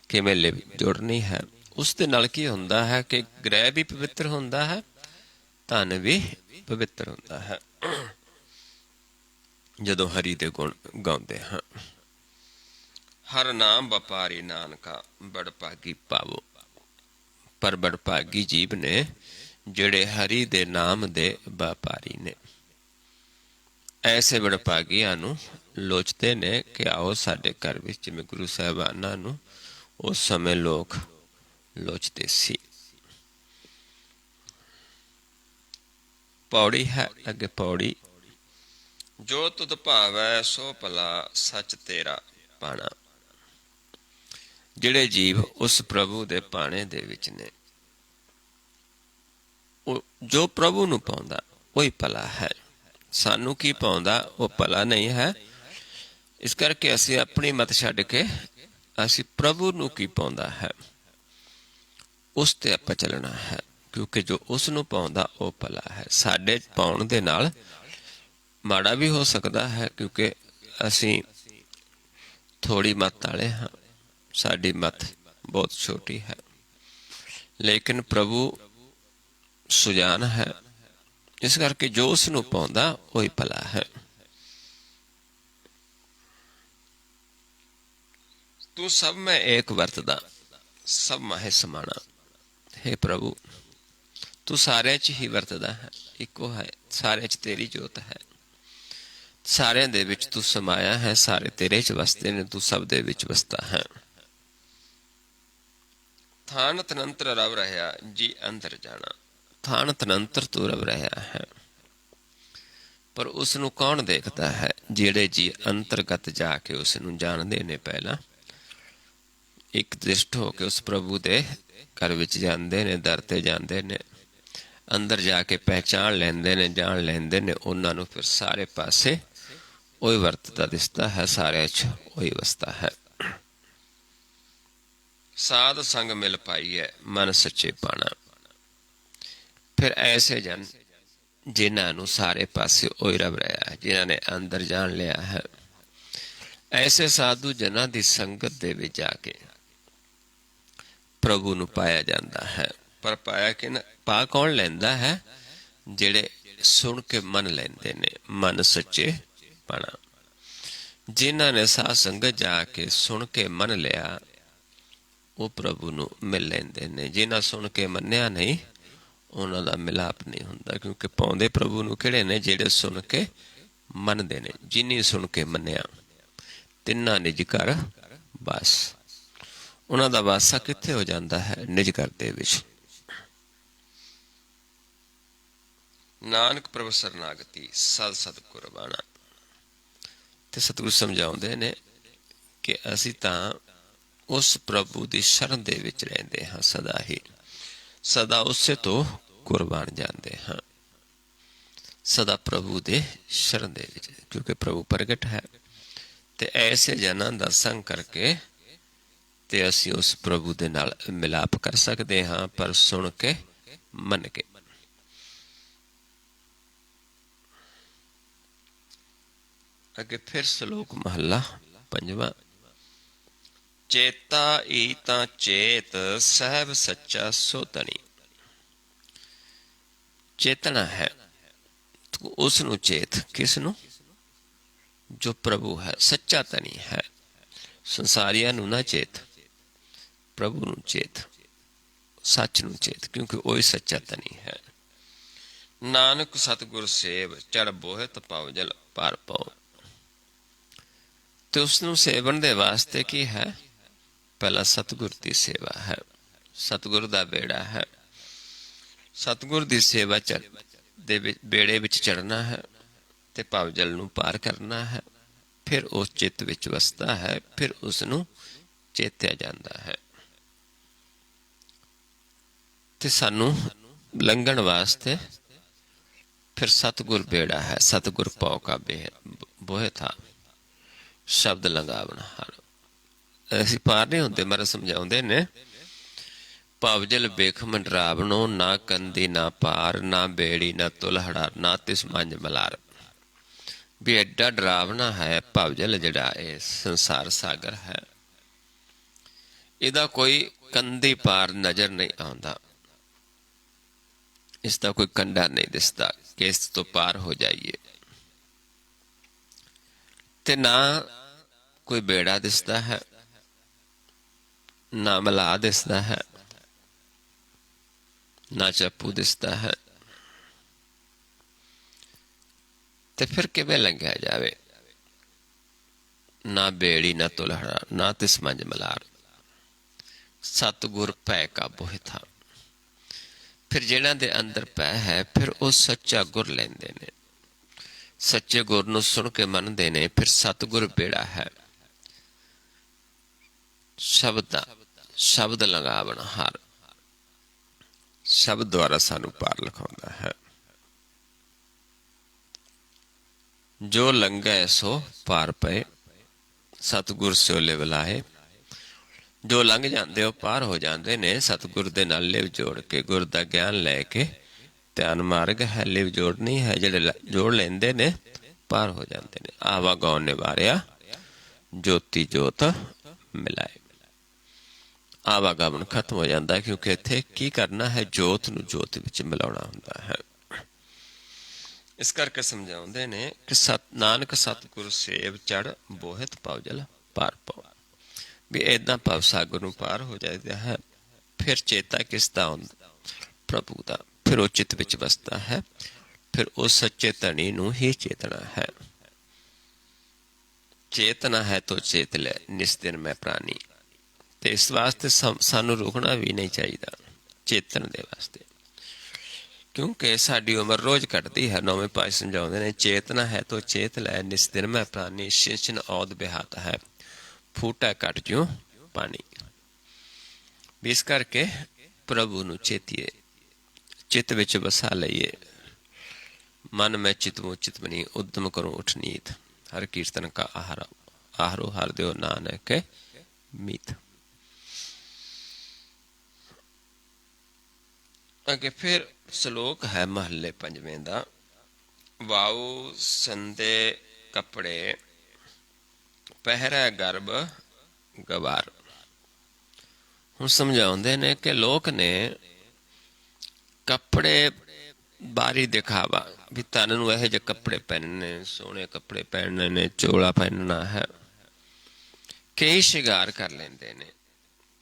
ਕਿਵੇਂ ਲਿਵ ਜੋੜਨੀ ਹੈ। ਉਸ ਦੇ ਨਾਲ ਕੀ ਹੁੰਦਾ ਹੈ ਕਿ ਗ੍ਰਹਿ ਵੀ ਪਵਿੱਤਰ ਹੁੰਦਾ ਹੈ, ਧਨ ਵੀ ਪਵਿੱਤਰ ਹੁੰਦਾ ਹੈ, ਜਦੋਂ ਹਰੀ ਦੇ ਗੁਣ ਗਾਉਂਦੇ ਹਾਂ। ਹਰ ਨਾਮ ਵਪਾਰੀ ਨਾਨਕਾ, ਬੜ ਭਾਗੀ ਪਾਵੋ। ਪਰ ਬੜ ਭਾਗੀ ਜੀਵ ਨੇ ਜਿਹੜੇ ਹਰੀ ਦੇ ਨਾਮ ਦੇ ਵਪਾਰੀ ਨੇ। ਐਸੇ ਬੜ ਭਾਗੀਆਂ ਨੂੰ ਲੋਚਦੇ ਨੇ ਕਿ ਆਓ ਸਾਡੇ ਘਰ ਵਿੱਚ, ਜਿਵੇਂ ਗੁਰੂ ਸਾਹਿਬਾਨਾਂ ਨੂੰ ਉਸ ਸਮੇਂ ਲੋਕ ਲੋਚਦੇ ਸੀ। ਪੌੜੀ ਹੈ ਅੱਗੇ ਪੌੜੀ। ਜੋ ਤੁਧ ਭਾਵੈ ਸੋ ਭਲਾ, ਸੱਚ ਤੇਰਾ ਪਾਣਾ। ਜਿਹੜੇ ਜੀਵ ਉਸ ਪ੍ਰਭੂ ਦੇ ਪਾਣੇ ਦੇ ਵਿੱਚ ਨੇ, ਉਹ ਜੋ ਪ੍ਰਭੂ ਨੂੰ ਪਾਉਂਦਾ ਉਹੀ ਭਲਾ ਹੈ। ਸਾਨੂੰ ਕੀ ਪਾਉਂਦਾ ਉਹ ਭਲਾ ਨਹੀਂ ਹੈ। ਇਸ ਕਰਕੇ ਅਸੀਂ ਆਪਣੀ ਮਤ ਛੱਡ ਕੇ ਅਸੀਂ ਪ੍ਰਭੂ ਨੂੰ ਕੀ ਪਾਉਂਦਾ ਹੈ ਉਸ ਤੇ ਆਪਾਂ ਚੱਲਣਾ ਹੈ, ਕਿਉਂਕਿ ਜੋ ਉਸ ਨੂੰ ਪਾਉਂਦਾ ਉਹ ਭਲਾ ਹੈ। ਸਾਡੇ ਪਾਉਣ ਦੇ ਨਾਲ ਮਾੜਾ ਵੀ ਹੋ ਸਕਦਾ ਹੈ, ਕਿਉਂਕਿ ਅਸੀਂ ਥੋੜ੍ਹੀ ਮੱਤ ਵਾਲੇ ਹਾਂ, ਸਾਡੀ ਮੱਤ ਬਹੁਤ ਛੋਟੀ ਹੈ, ਲੇਕਿਨ ਪ੍ਰਭੂ ਸੁਜਾਨ ਹੈ। ਇਸ ਕਰਕੇ ਜੋ ਉਸ ਨੂੰ ਪਾਉਂਦਾ ਉਹੀ ਭਲਾ ਹੈ। ਤੂੰ ਸਭ ਮੈਂ ਏਕ ਵਰਤਦਾ, ਸਭ ਮਾਹੇ ਸਮਾਣਾ। ਹੇ ਪ੍ਰਭੂ, ਤੂੰ ਸਾਰਿਆਂ 'ਚ ਹੀ ਵਰਤਦਾ ਹੈ, ਇੱਕੋ ਹੈ, ਸਾਰਿਆਂ 'ਚ ਤੇਰੀ ਜੋਤ ਹੈ, ਸਾਰਿਆਂ ਦੇ ਵਿੱਚ ਤੂੰ ਸਮਾਇਆ ਹੈ, ਸਾਰੇ ਤੇਰੇ 'ਚ ਵਸਦੇ ਨੇ, ਤੂੰ ਸਭ ਦੇ ਵਿੱਚ ਵਸਦਾ ਹੈ। ਥਾਨ ਤਨੰਤਰ ਰਵ ਰਹਿਆ, ਜੀ ਅੰਦਰ ਜਾਣਾ। ਥਾਨ ਤਨੰਤਰ ਤੂੰ ਰਵ ਰਿਹਾ ਹੈ, ਪਰ ਉਸ ਨੂੰ ਕੌਣ ਦੇਖਦਾ ਹੈ? ਜਿਹੜੇ ਜੀ ਅੰਤਰਗਤ ਜਾ ਕੇ ਉਸ ਨੂੰ ਜਾਣਦੇ ਨੇ, ਪਹਿਲਾਂ ਇੱਕ ਦ੍ਰਿਸ਼ਟ ਹੋ ਕੇ ਉਸ ਪ੍ਰਭੂ ਦੇ ਘਰ ਵਿੱਚ ਜਾਂਦੇ ਨੇ, ਦਰ ਤੇ ਜਾਂਦੇ ਨੇ, ਅੰਦਰ ਜਾ ਕੇ ਪਹਿਚਾਣ ਲੈਂਦੇ ਨੇ, ਜਾਣ ਲੈਂਦੇ ਨੇ, ਉਹਨਾਂ ਨੂੰ ਫਿਰ ਸਾਰੇ ਪਾਸੇ ਉਹੀ ਵਰਤਦਾ ਦਿਸਦਾ ਹੈ, ਸਾਰਿਆਂ 'ਚ ਉਹੀ ਵਸਦਾ ਹੈ। ਸਾਧ ਸੰਗ ਮਿਲ ਪਾਈਐ, ਮਨ ਸੱਚੇ ਪਾਣਾ। ਫਿਰ ਐਸੇ ਜਨ ਜਿਨ੍ਹਾਂ ਨੂੰ ਸਾਰੇ ਪਾਸੇ ਉਹੀ ਰਵ ਰਿਹਾ ਹੈ, ਜਿਨ੍ਹਾਂ ਨੇ ਅੰਦਰ ਜਾਣ ਲਿਆ ਹੈ, ਐਸੇ ਸਾਧੂ ਜਨਾਂ ਦੀ ਸੰਗਤ ਦੇ ਵਿੱਚ ਜਾ ਕੇ ਪ੍ਰਭੂ ਨੂੰ ਪਾਇਆ ਜਾਂਦਾ ਹੈ। ਪਰ ਪਾਇਆ ਕਿ ਪਾ ਕੌਣ ਲੈਂਦਾ ਹੈ? ਜਿਹੜੇ ਸੁਣ ਕੇ ਮੰਨ ਲੈਂਦੇ ਨੇ, ਮਨ ਸੱਚੇ ਪਾਣਾ। ਜਿਨ੍ਹਾਂ ਨੇ ਸਾਧ ਸੰਗਤ ਜਾ ਕੇ ਸੁਣ ਕੇ ਮੰਨ ਲਿਆ, ਉਹ ਪ੍ਰਭੂ ਨੂੰ ਮਿਲ ਲੈਂਦੇ ਨੇ। ਜਿਨ੍ਹਾਂ ਸੁਣ ਕੇ ਮੰਨਿਆ ਨਹੀਂ, ਉਹਨਾਂ ਦਾ ਮਿਲਾਪ ਨਹੀਂ ਹੁੰਦਾ, ਕਿਉਂਕਿ ਪਾਉਂਦੇ ਪ੍ਰਭੂ ਨੂੰ ਕਿਹੜੇ ਨੇ? ਜਿਹੜੇ ਸੁਣ ਕੇ ਮੰਨਦੇ ਨੇ। ਜਿਨੀ ਸੁਣ ਕੇ ਮੰਨਿਆ, ਤਿੰਨਾਂ ਨਿਜ ਘਰ ਬਸ। ਉਹਨਾਂ ਦਾ ਵਾਸਾ ਕਿੱਥੇ ਹੋ ਜਾਂਦਾ ਹੈ? ਨਿਜ ਘਰ ਦੇ ਵਿੱਚ। ਨਾਨਕ ਪ੍ਰਭ ਸਰਨਾਗਤੀ, ਸਦ ਸਦ ਕੁਰਬਾਨਾ। ਤੇ ਸਤਿਗੁਰੂ ਸਮਝਾਉਂਦੇ ਨੇ ਕਿ ਅਸੀਂ ਤਾਂ ਉਸ ਪ੍ਰਭੂ ਦੀ ਸ਼ਰਨ ਦੇ ਵਿੱਚ ਰਹਿੰਦੇ ਹਾਂ, ਸਦਾ ਹੀ, ਸਦਾ ਉਸੇ ਤੋਂ ਕੁਰਬਾਨ ਜਾਂਦੇ ਹਾਂ, ਸਦਾ ਪ੍ਰਭੂ ਦੇ ਸ਼ਰਨ ਦੇ ਵਿੱਚ, ਕਿਉਂਕਿ ਪ੍ਰਭੂ ਪ੍ਰਗਟ ਹੈ। ਤੇ ਐਸੇ ਜਨਾਂ ਦਾ ਸੰਗ ਕਰਕੇ ਤੇ ਅਸੀਂ ਉਸ ਪ੍ਰਭੂ ਦੇ ਨਾਲ ਮਿਲਾਪ ਕਰ ਸਕਦੇ ਹਾਂ, ਪਰ ਸੁਣ ਕੇ ਮੰਨ ਕੇ। ਅੱਗੇ ਫਿਰ ਸ਼ਲੋਕ ਮਹੱਲਾ ਪੰਜਵਾਂ। ਚੇਤਾ ਈ ਤਾਂ ਚੇਤ, ਸਹਿਬ ਸੱਚਾ ਸੋ ਧਣੀ। ਚੇਤਨਾ ਹੈ, ਤੂੰ ਉਸ ਨੂੰ ਚੇਤ। ਕਿਸ ਨੂੰ? ਜੋ ਪ੍ਰਭੂ ਹੈ, ਸੱਚਾ ਧਣੀ ਹੈ। ਸੰਸਾਰੀਆਂ ਨੂੰ ਨਾ ਚੇਤ, ਪ੍ਰਭੂ ਨੂੰ ਚੇਤ, ਸੱਚ ਨੂੰ ਚੇਤ, ਕਿਉਂਕਿ ਉਹੀ ਸੱਚਾ ਧਣੀ ਹੈ। ਨਾਨਕ ਸਤਿਗੁਰ ਸੇਵ ਚੜ ਬੋਹਿਤ ਭਵਜਲ ਪਾਰ ਪਾਉ। ਤੇ ਉਸ ਨੂੰ ਸੇਵਨ ਦੇ ਵਾਸਤੇ ਕੀ ਹੈ? ਪਹਿਲਾਂ ਸਤਿਗੁਰ ਦੀ ਸੇਵਾ ਹੈ, ਸਤਿਗੁਰ ਦਾ ਬੇੜਾ ਹੈ। ਸਤਿਗੁਰ ਦੀ ਸੇਵਾ ਦੇ ਬੇੜੇ ਵਿੱਚ ਚੜ੍ਹਨਾ ਹੈ ਤੇ ਭਵਜਲ ਨੂੰ ਪਾਰ ਕਰਨਾ ਹੈ। ਫਿਰ ਉਸ ਚਿੱਤ ਵਿੱਚ ਵਸਦਾ ਹੈ, ਫਿਰ ਉਸ ਨੂੰ ਚੇਤਿਆ ਜਾਂਦਾ ਹੈ। ਤੇ ਸਾਨੂੰ ਲੰਘਣ ਵਾਸਤੇ ਫਿਰ ਸਤਿਗੁਰ ਬੇੜਾ ਹੈ। ਸਤਿਗੁਰ ਪਉ ਕਾ ਬੋਹਿ ਥਾ ਸ਼ਬਦ ਲੰਘਾਵਣ ਹਾਰ। ਅਸੀਂ ਪਾਰ ਨਹੀਂ ਹੁੰਦੇ। ਮਹਾਰਾਜ ਸਮਝਾਉਂਦੇ ਨੇ, ਭਵਜਲ ਬੇਖ ਮੰਡਰਾਵਣੋ ਨਾ ਕੰਦੀ ਨਾ ਪਾਰ, ਨਾ ਬੇੜੀ ਨਾ ਤੁਲਹੜਾ, ਨਾ ਤਿਸ ਮੰਝ ਮਲਾਰ। ਵੀ ਐਡਾ ਡਰਾਵਣਾ ਹੈ ਭਵਜਲ, ਜਿਹੜਾ ਇਹ ਸੰਸਾਰ ਸਾਗਰ ਹੈ। ਇਹਦਾ ਕੋਈ ਕੰਦੀ ਪਾਰ ਨਜ਼ਰ ਨਹੀਂ ਆਉਂਦਾ, ਇਸ ਦਾ ਕੋਈ ਕੰਡਾ ਨਹੀਂ ਦਿਸਦਾ ਕਿ ਇਸ ਤੋਂ ਪਾਰ ਹੋ ਜਾਈਏ। ਤੇ ਨਾ ਕੋਈ ਬੇੜਾ ਦਿਸਦਾ ਹੈ, ਨਾ ਮਲਾਹ ਦਿਸਦਾ ਹੈ, ਨਾ ਚੱਪੂ ਦਿਸਦਾ ਹੈ। ਤੇ ਫਿਰ ਕਿਵੇਂ ਲੰਘਿਆ ਜਾਵੇ? ਨਾ ਬੇੜੀ ਨਾ ਤੁਲਹੜਾ, ਨਾ ਤਿਸ ਮੰਝ ਮਲਾਰ। ਸਤਿਗੁਰ ਭੈ ਕਾ ਬੋਹਿ ਥਾ। ਫਿਰ ਜਿਹਨਾਂ ਦੇ ਅੰਦਰ ਭੈ ਹੈ, ਫਿਰ ਉਹ ਸੱਚਾ ਗੁਰ ਲੈਂਦੇ ਨੇ, ਸੱਚੇ ਗੁਰ ਨੂੰ ਸੁਣ ਕੇ ਮੰਨਦੇ ਨੇ। ਫਿਰ ਸਤਿਗੁਰ ਬੇੜਾ ਹੈ, ਸ਼ਬਦ ਲੰਘਾਵਣ ਹਾਰ। ਸ਼ਬਦ ਦੁਆਰਾ ਸਾਨੂੰ ਪਾਰ ਲਿਖਾਉਂਦਾ ਹੈ। ਜੋ ਲੰਘੈ ਸੋ ਪਾਰ ਪਏ, ਸਤਿਗੁਰ ਸਿਓ ਲਿਵ ਲਾਏ। ਜੋ ਲੰਘ ਜਾਂਦੇ ਉਹ ਪਾਰ ਹੋ ਜਾਂਦੇ ਨੇ, ਸਤਿਗੁਰ ਦੇ ਨਾਲ ਲਿਵ ਜੋੜ ਕੇ, ਗੁਰ ਦਾ ਗਿਆਨ ਲੈ ਕੇ। ਧਿਆਨ ਮਾਰਗ ਹੈ, ਲਿਵ ਜੋੜਨੀ ਹੈ। ਜਿਹੜੇ ਜੋੜ ਲੈਂਦੇ ਨੇ ਪਾਰ ਹੋ ਜਾਂਦੇ ਨੇ। ਆਵਾ ਗਉ ਨਿਵਾਰਿਆ ਜੋਤੀ ਜੋਤ ਮਿਲਾਏ। ਆਵਾਗਮਨ ਖਤਮ ਹੋ ਜਾਂਦਾ, ਕਿਉਂਕਿ ਇੱਥੇ ਕੀ ਕਰਨਾ ਹੈ? ਜੋਤ ਨੂੰ ਜੋਤ ਵਿੱਚ ਮਿਲਾਉਣਾ ਹੁੰਦਾ ਹੈ। ਇਸ ਕਰਕੇ ਸਮਝਾਉਂਦੇ ਨੇ ਕਿ ਨਾਨਕ ਸਤਿਗੁਰ ਸੇਵ ਚੜ ਬੋਹਿਤ ਭਵਜਲ ਪਾਰ ਪਾਉ। ਵੀ ਏਦਾਂ ਭਵ ਸਾਗਰ ਨੂੰ ਪਾਰ ਹੋ ਜਾਂਦਾ ਹੈ। ਫਿਰ ਚੇਤਾ ਕਿਸ ਦਾ ਹੁੰਦਾ? ਪ੍ਰਭੂ ਦਾ। ਫਿਰ ਉਹ ਚਿੱਤ ਵਿੱਚ ਵਸਦਾ ਹੈ। ਫਿਰ ਉਸ ਸੱਚੇ ਧਣੀ ਨੂੰ ਹੀ ਚੇਤਣਾ ਹੈ। ਚੇਤਨਾ ਹੈ ਤੋ ਚੇਤ ਲੈ ਨਿਸ ਦਿਨ ਮੈਂ ਪ੍ਰਾਣੀ। ਤੇ ਇਸ ਵਾਸਤੇ ਸਾਨੂੰ ਰੁਕਣਾ ਵੀ ਨਹੀਂ ਚਾਹੀਦਾ, ਚੇਤਨ ਦੇ ਵਾਸਤੇ, ਕਿਉਂਕਿ ਸਾਡੀ ਉਮਰ ਰੋਜ਼ ਘਟਦੀ ਹੈ। ਨੌਵੇਂ ਪਾਤਸ਼ਾਹ ਸਮਝਾਉਂਦੇ ਨੇ, ਚੇਤਨਾ ਹੈ ਤੋ ਚੇਤ ਲੈ ਨਿਸ ਦਿਨ ਮੈਂ ਪ੍ਰਾਣੀ। ਸਿੰਚਨ ਔਦ ਬਿਹਾਤ ਹੈ ਫੂਟਾ ਘਟ ਜਿਉ ਪਾਣੀ। ਵੀ ਇਸ ਕਰਕੇ ਪ੍ਰਭੂ ਨੂੰ ਚੇਤੀਏ, ਚਿੱਤ ਵਿੱਚ ਵਸਾ ਲਈਏ। ਮਨ ਮੈਂ ਚਿਤਵੋ ਚਿਤਵਨੀ ਉਦਮ ਕਰੋ ਉਠ ਨੀਤ। ਹਰ ਕੀਰਤਨ ਕਾ ਆਹਰੋ ਹਰ ਦਿਓ ਨਾਨਕ ਮੀਤ। ਅੱਗੇ ਫਿਰ ਸ਼ਲੋਕ ਹੈ ਮਹੱਲੇ ਪੰਜਵੇਂ ਦਾ। ਵਾਉ ਸੰਦੇ ਕੱਪੜੇ ਪਹਿਰੈ ਗਰਭ ਗਵਾਰ। ਹੁਣ ਸਮਝਾਉਂਦੇ ਨੇ ਕਿ ਲੋਕ ਨੇ ਕੱਪੜੇ ਬਾਹਰੀ ਦਿਖਾਵਾ, ਵੀ ਤਨ ਨੂੰ ਇਹੋ ਜਿਹੇ ਕੱਪੜੇ ਪਹਿਨਣੇ, ਸੋਹਣੇ ਕੱਪੜੇ ਪਹਿਨਣੇ ਨੇ, ਚੋਲਾ ਪਹਿਨਣਾ ਹੈ, ਕਈ ਸ਼ਿੰਗਾਰ ਕਰ ਲੈਂਦੇ ਨੇ।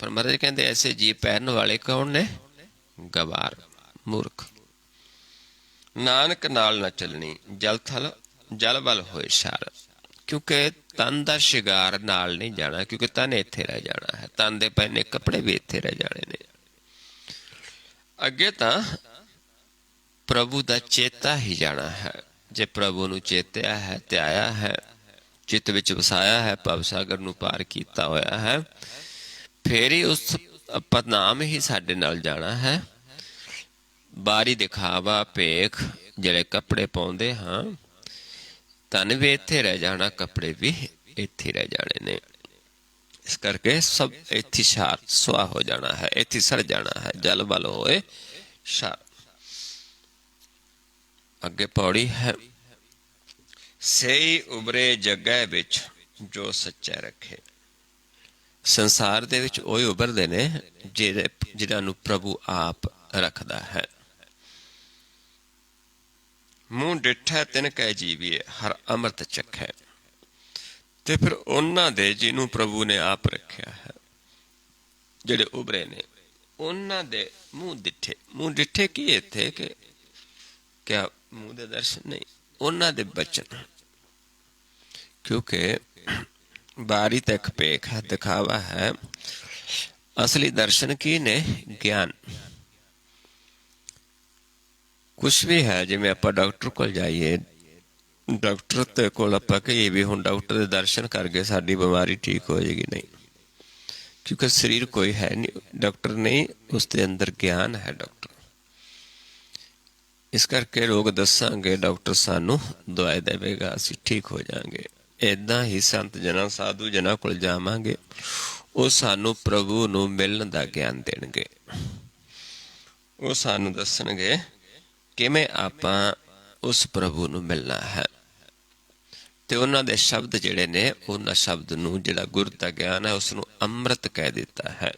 ਪਰ ਮਹਾਰਾਜ ਕਹਿੰਦੇ ਐਸੇ ਜੀ ਪਹਿਨਣ ਵਾਲੇ ਕੌਣ ਨੇ? ਗਵਾਰ, ਮੂਰਖ। ਨਾਨਕ ਨਾਲ ਨਾ ਚੱਲਣੀ ਜਲ ਥਲ ਜਲ ਬਲ ਹੋਏ ਸ਼ਰ। ਕਿਉਂਕਿ ਤਨ ਦਾ ਸ਼ਿੰਗਾਰ ਨਾਲ ਨਹੀਂ ਜਾਣਾ, ਕਿਉਂਕਿ ਤਨ ਇੱਥੇ ਰਹਿ ਜਾਣਾ ਹੈ। ਤਨ ਦੇ ਪਹਿਨੇ ਕੱਪੜੇ ਵੀ ਇੱਥੇ ਰਹਿ ਜਾਣੇ ਨੇ। ਅੱਗੇ ਤਾਂ ਪ੍ਰਭੂ ਦਾ ਚੇਤਾ ਹੀ ਜਾਣਾ ਹੈ। ਜੇ ਪ੍ਰਭੂ ਨੂੰ ਚੇਤਿਆ ਹੈ, ਧਿਆਇਆ ਹੈ, ਚਿੱਤ ਵਿੱਚ ਵਸਾਇਆ ਹੈ, ਭਵ ਸਾਗਰ ਨੂੰ ਪਾਰ ਕੀਤਾ ਹੋਇਆ ਹੈ, ਫੇਰ ਹੀ ਉਸ ਪਦਨਾਮ ਹੀ ਸਾਡੇ ਨਾਲ ਜਾਣਾ ਹੈ। ਬਾਹਰੀ ਦਿਖਾਵਾ, ਭੇਖ, ਜਿਹੜੇ ਕੱਪੜੇ ਪਾਉਂਦੇ ਹਾਂ, ਤਨ ਵੀ ਇੱਥੇ ਰਹਿ ਜਾਣਾ, ਕੱਪੜੇ ਵੀ ਇੱਥੇ ਰਹਿ ਜਾਣੇ ਨੇ। ਇਸ ਕਰਕੇ ਸਭ ਇੱਥੇ ਸ਼ਾਰ ਸੁਆਹ ਹੋ ਜਾਣਾ ਹੈ, ਇੱਥੇ ਸੜ ਜਾਣਾ ਹੈ। ਜਲ ਬਲ ਹੋਏ ਸ਼ਾਰ। ਅੱਗੇ ਪੌੜੀ ਹੈ, ਸਹੀ ਉਬਰੇ ਜਗ੍ਹਾ ਵਿੱਚ ਜੋ ਸੱਚਾ ਰੱਖੇ। ਸੰਸਾਰ ਦੇ ਵਿੱਚ ਉਹੀ ਉਭਰਦੇ ਨੇ ਜਿਹਨਾਂ ਨੂੰ ਪ੍ਰਭੂ ਆਪ ਰੱਖਦਾ ਹੈ। ਮੂੰਹ ਡਿੱਠਾ ਤਿਨ ਕਹਿ ਜੀਵੀਏ ਹਰ ਅੰਮ੍ਰਿਤ ਚੱਖੈ। ਤੇ ਫਿਰ ਉਹਨਾਂ ਦੇ ਜਿਹਨੂੰ ਪ੍ਰਭੂ ਨੇ ਆਪ ਰੱਖਿਆ ਹੈ, ਜਿਹੜੇ ਉਭਰੇ ਨੇ, ਉਹਨਾਂ ਦੇ ਮੂੰਹ ਡਿੱਠੇ। ਮੂੰਹ ਡਿੱਠੇ ਕੀ ਇੱਥੇ ਕਿ ਕਿਆ ਮੂੰਹ ਦੇ ਦਰਸ਼ਨ ਨਹੀਂ, ਉਹਨਾਂ ਦੇ ਬਚਨ। ਕਿਉਂਕਿ ਬਾਰੀ ਤਾਂ ਇੱਕ ਭੇਖ ਹੈ, ਦਿਖਾਵਾ ਹੈ। ਅਸਲੀ ਦਰਸ਼ਨ ਕੀ ਨੇ? ਗਿਆਨ। ਕੁਛ ਵੀ ਹੈ, ਜਿਵੇਂ ਆਪਾਂ ਡਾਕਟਰ ਕੋਲ ਜਾਈਏ, ਡਾਕਟਰ ਦੇ ਕੋਲ ਆਪਾਂ ਕਹੀਏ ਵੀ ਹੁਣ ਡਾਕਟਰ ਦੇ ਦਰਸ਼ਨ ਕਰਕੇ ਸਾਡੀ ਬਿਮਾਰੀ ਠੀਕ ਹੋ ਜਾਏਗੀ, ਨਹੀਂ। ਕਿਉਂਕਿ ਸਰੀਰ ਕੋਈ ਹੈ ਨਹੀਂ, ਡਾਕਟਰ ਨਹੀਂ, ਉਸਦੇ ਅੰਦਰ ਗਿਆਨ ਹੈ ਡਾਕਟਰ। ਇਸ ਕਰਕੇ ਰੋਗ ਦੱਸਾਂਗੇ, ਡਾਕਟਰ ਸਾਨੂੰ ਦਵਾਈ ਦੇਵੇਗਾ, ਅਸੀਂ ਠੀਕ ਹੋ ਜਾਵਾਂਗੇ। ਇੱਦਾਂ ਹੀ ਸੰਤ ਜਨਾਂ, ਸਾਧੂ ਜਨਾਂ ਕੋਲ ਜਾਵਾਂਗੇ, ਉਹ ਸਾਨੂੰ ਪ੍ਰਭੂ ਨੂੰ ਮਿਲਣ ਦਾ ਗਿਆਨ ਦੇਣਗੇ। ਉਹ ਸਾਨੂੰ ਦੱਸਣਗੇ ਕਿਵੇਂ ਆਪਾਂ ਉਸ ਪ੍ਰਭੂ ਨੂੰ ਮਿਲਣਾ ਹੈ। ਤੇ ਉਹਨਾਂ ਦੇ ਸ਼ਬਦ ਜਿਹੜੇ ਨੇ, ਉਹਨਾਂ ਸ਼ਬਦ ਨੂੰ, ਜਿਹੜਾ ਗੁਰ ਦਾ ਗਿਆਨ ਹੈ, ਉਸ ਨੂੰ ਅੰਮ੍ਰਿਤ ਕਹਿ ਦਿੱਤਾ ਹੈ।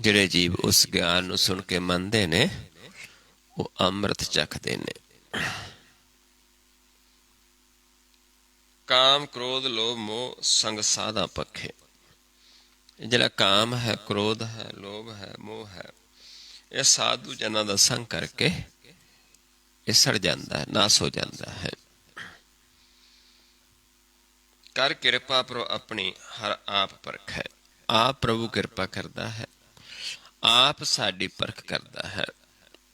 ਜਿਹੜੇ ਜੀਵ ਉਸ ਗਿਆਨ ਨੂੰ ਸੁਣ ਕੇ ਮੰਨਦੇ ਨੇ, ਉਹ ਅੰਮ੍ਰਿਤ ਚੱਖਦੇ ਨੇ। ਕਾਮ, ਕ੍ਰੋਧ, ਲੋਭ, ਮੋਹ ਸੰਗ ਸਾਧਾ ਪੱਖੇ। ਜਿਹੜਾ ਕਾਮ ਹੈ, ਕ੍ਰੋਧ ਹੈ, ਲੋਭ ਹੈ, ਮੋਹ ਹੈ, ਇਹ ਸਾਧੂ ਜਨਾਂ ਦਾ ਸੰਗ ਕਰਕੇ ਇਹ ਸੜ ਜਾਂਦਾ ਹੈ, ਨਾਸ ਹੋ ਜਾਂਦਾ ਹੈ। ਕਰ ਕਿਰਪਾ ਪ੍ਰਭ ਆਪਣੀ ਹਰ ਆਪ ਪਰਖ ਹੈ। ਆਪ ਪ੍ਰਭੂ ਕਿਰਪਾ ਕਰਦਾ ਹੈ, ਆਪ ਸਾਡੀ ਪਰਖ ਕਰਦਾ ਹੈ।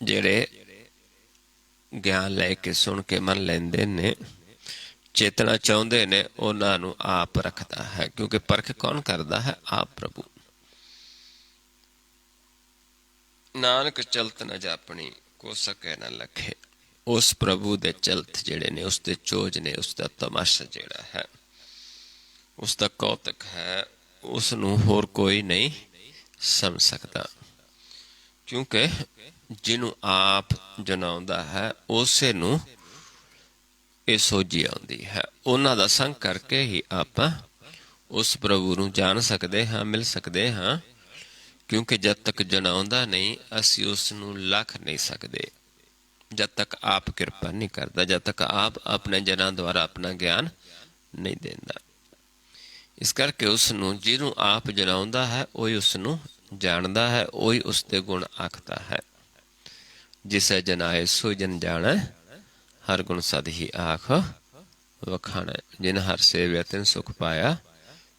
ਜਿਹੜੇ ਗਿਆਨ ਲੈ ਕੇ ਸੁਣ ਕੇ ਮੰਨ ਲੈਂਦੇ ਨੇ, ਚੇਤਨਾ ਚਾਹੁੰਦੇ ਨੇ, ਉਹਨਾਂ ਨੂੰ ਆਪ ਰੱਖਦਾ ਹੈ। ਕਿਉਂਕਿ ਪਰਖ ਕੌਣ ਕਰਦਾ ਹੈ? ਆਪ ਪ੍ਰਭੂ। ਨਾਨਕ ਚਲਤ ਨ ਜਾਪਣੀ, ਕੋ ਸਕੈ ਨ ਲਖੇ। ਉਸ ਪ੍ਰਭੂ ਦੇ ਚਲਤ ਜਿਹੜੇ ਨੇ, ਉਸ ਦੇ ਚੋਜ ਨੇ, ਉਸ ਦਾ ਤਮਾਸ਼ਾ ਜਿਹੜਾ ਹੈ, ਉਸ ਦਾ ਕੌਤਕ ਹੈ, ਉਸ ਨੂੰ ਹੋਰ ਕੋਈ ਨਹੀਂ ਸਮਝ ਸਕਦਾ। ਕਿਉਂਕਿ ਜਿਹਨੂੰ ਆਪ ਜਨਾਉਂਦਾ ਹੈ, ਉਸੇ ਨੂੰ ਇਹ ਸੋਝੀ ਆਉਂਦੀ ਹੈ। ਉਹਨਾਂ ਦਾ ਸੰਗ ਕਰਕੇ ਹੀ ਆਪਾਂ ਉਸ ਪ੍ਰਭੂ ਨੂੰ ਜਾਣ ਸਕਦੇ ਹਾਂ, ਮਿਲ ਸਕਦੇ ਹਾਂ। ਕਿਉਂਕਿ ਜਦ ਤੱਕ ਜਨਾਉਂਦਾ ਨਹੀਂ, ਅਸੀਂ ਉਸ ਨੂੰ ਲੱਖ ਨਹੀਂ ਸਕਦੇ। ਜਦ ਤੱਕ ਆਪ ਕਿਰਪਾ ਨਹੀਂ ਕਰਦਾ, ਜਦ ਤੱਕ ਆਪ ਆਪਣੇ ਜਨਾਂ ਦੁਆਰਾ ਆਪਣਾ ਗਿਆਨ ਨਹੀਂ ਦਿੰਦਾ। ਇਸ ਕਰਕੇ ਉਸ ਨੂੰ, ਜਿਹਨੂੰ ਆਪ ਜਨਾਉਂਦਾ ਹੈ, ਉਹੀ ਉਸ ਨੂੰ ਜਾਣਦਾ ਹੈ, ਉਹੀ ਉਸ ਦੇ ਗੁਣ ਆਖਦਾ ਹੈ। ਜਿਸੈ ਜਨਾਏ ਸੋ ਜਨ ਜਾਣੈ, ਹਰ ਗੁਣ ਸਦ ਹੀ ਆਖ ਵਖਾਣੈ। ਜਿਨ ਹਰ ਸੇਵਿਆ ਤਿਨ ਸੁਖ ਪਾਇਆ,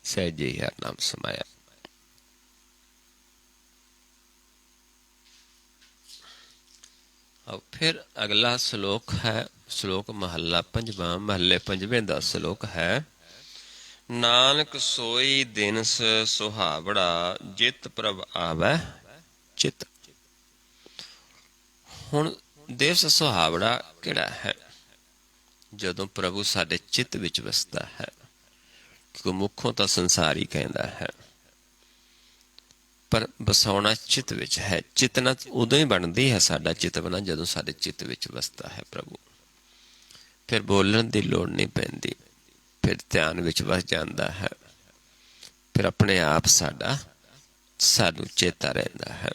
ਸਹਿਜੇ ਹੀ ਹਰ ਨਾਮ ਸਮਾਇਆ। अब फिर अगला श्लोक है, श्लोक महला पंजवां, महले पंजवें का श्लोक है। नानक सोई दिनस सुहावड़ा, जित प्रभ आवै चित। हुण दिवस सुहावड़ा किहड़ा है? जदों प्रभु साडे चित्त विच वसदा है। क्योंकि मुखों तो संसार ही कहता है, पर बसाउणा चित्त विच है। चेतना उदों ही बनती है, साडा चित्त बना जदों साडे चित्त विच वसदा है प्रभु। फिर बोलण दी लोड़ नहीं पैंदी, फिर ध्यान विच वस जांदा है। फिर अपने आप साडा सानू चेता रहिंदा है।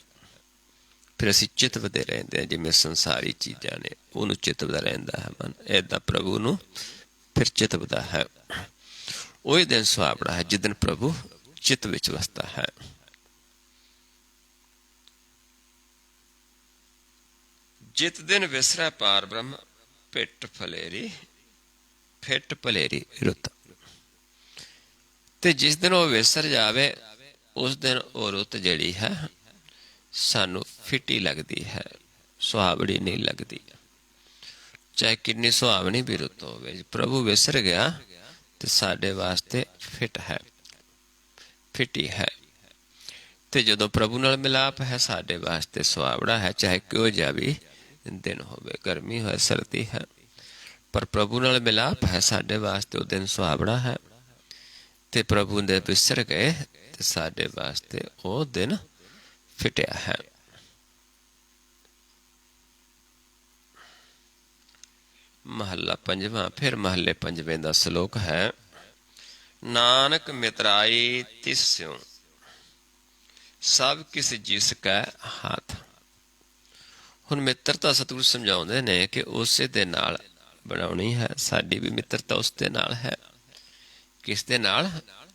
फिर असीं चितवदे रहिंदे हां, जिवें संसारी चीज़ां ने, उहनूं चितवदा रहिंदा है मन। ऐदां प्रभु नूं फिर चितवदा है। उही दिन सुहावड़ा है जिस दिन प्रभु चित्त विच वसदा है। जित दिन विसरै पार ब्रह्म, पिट फलेरी फिट भलेरी रुत। ते जिस दिन वो विसर जावे, उस दिन वो रुत जिहड़ी है सानू फिटी लगती है, सुहावड़ी नहीं लगती। चाहे कितनी सुहावनी भी रुत होवे, प्रभु विसर गया तो साडे वास्ते फिट है, फिटी है। ते जदों प्रभु नाल मिलाप है, साडे वास्ते सुहावड़ा है। चाहे क्यों जा भी दिन होवे, गर्मी हो, सर्दी है, पर प्रभु नाल मिलाप है, साडे वास्ते वो दिन सुहावड़ा है। ते प्रभु दे विसर गए तो साडे वास्ते वो दिन फिटिया है। महला पंजवां, फिर महले पंजवें का श्लोक है। नानक मित्राई तिस स्यों, सब किस जिस कै हाथ। हुण मित्रता सतगुरु समझाउंदे ने कि उसे दे नाल बनाउणी है। साडी भी मित्रता उस दे नाल है। किस दे नाल?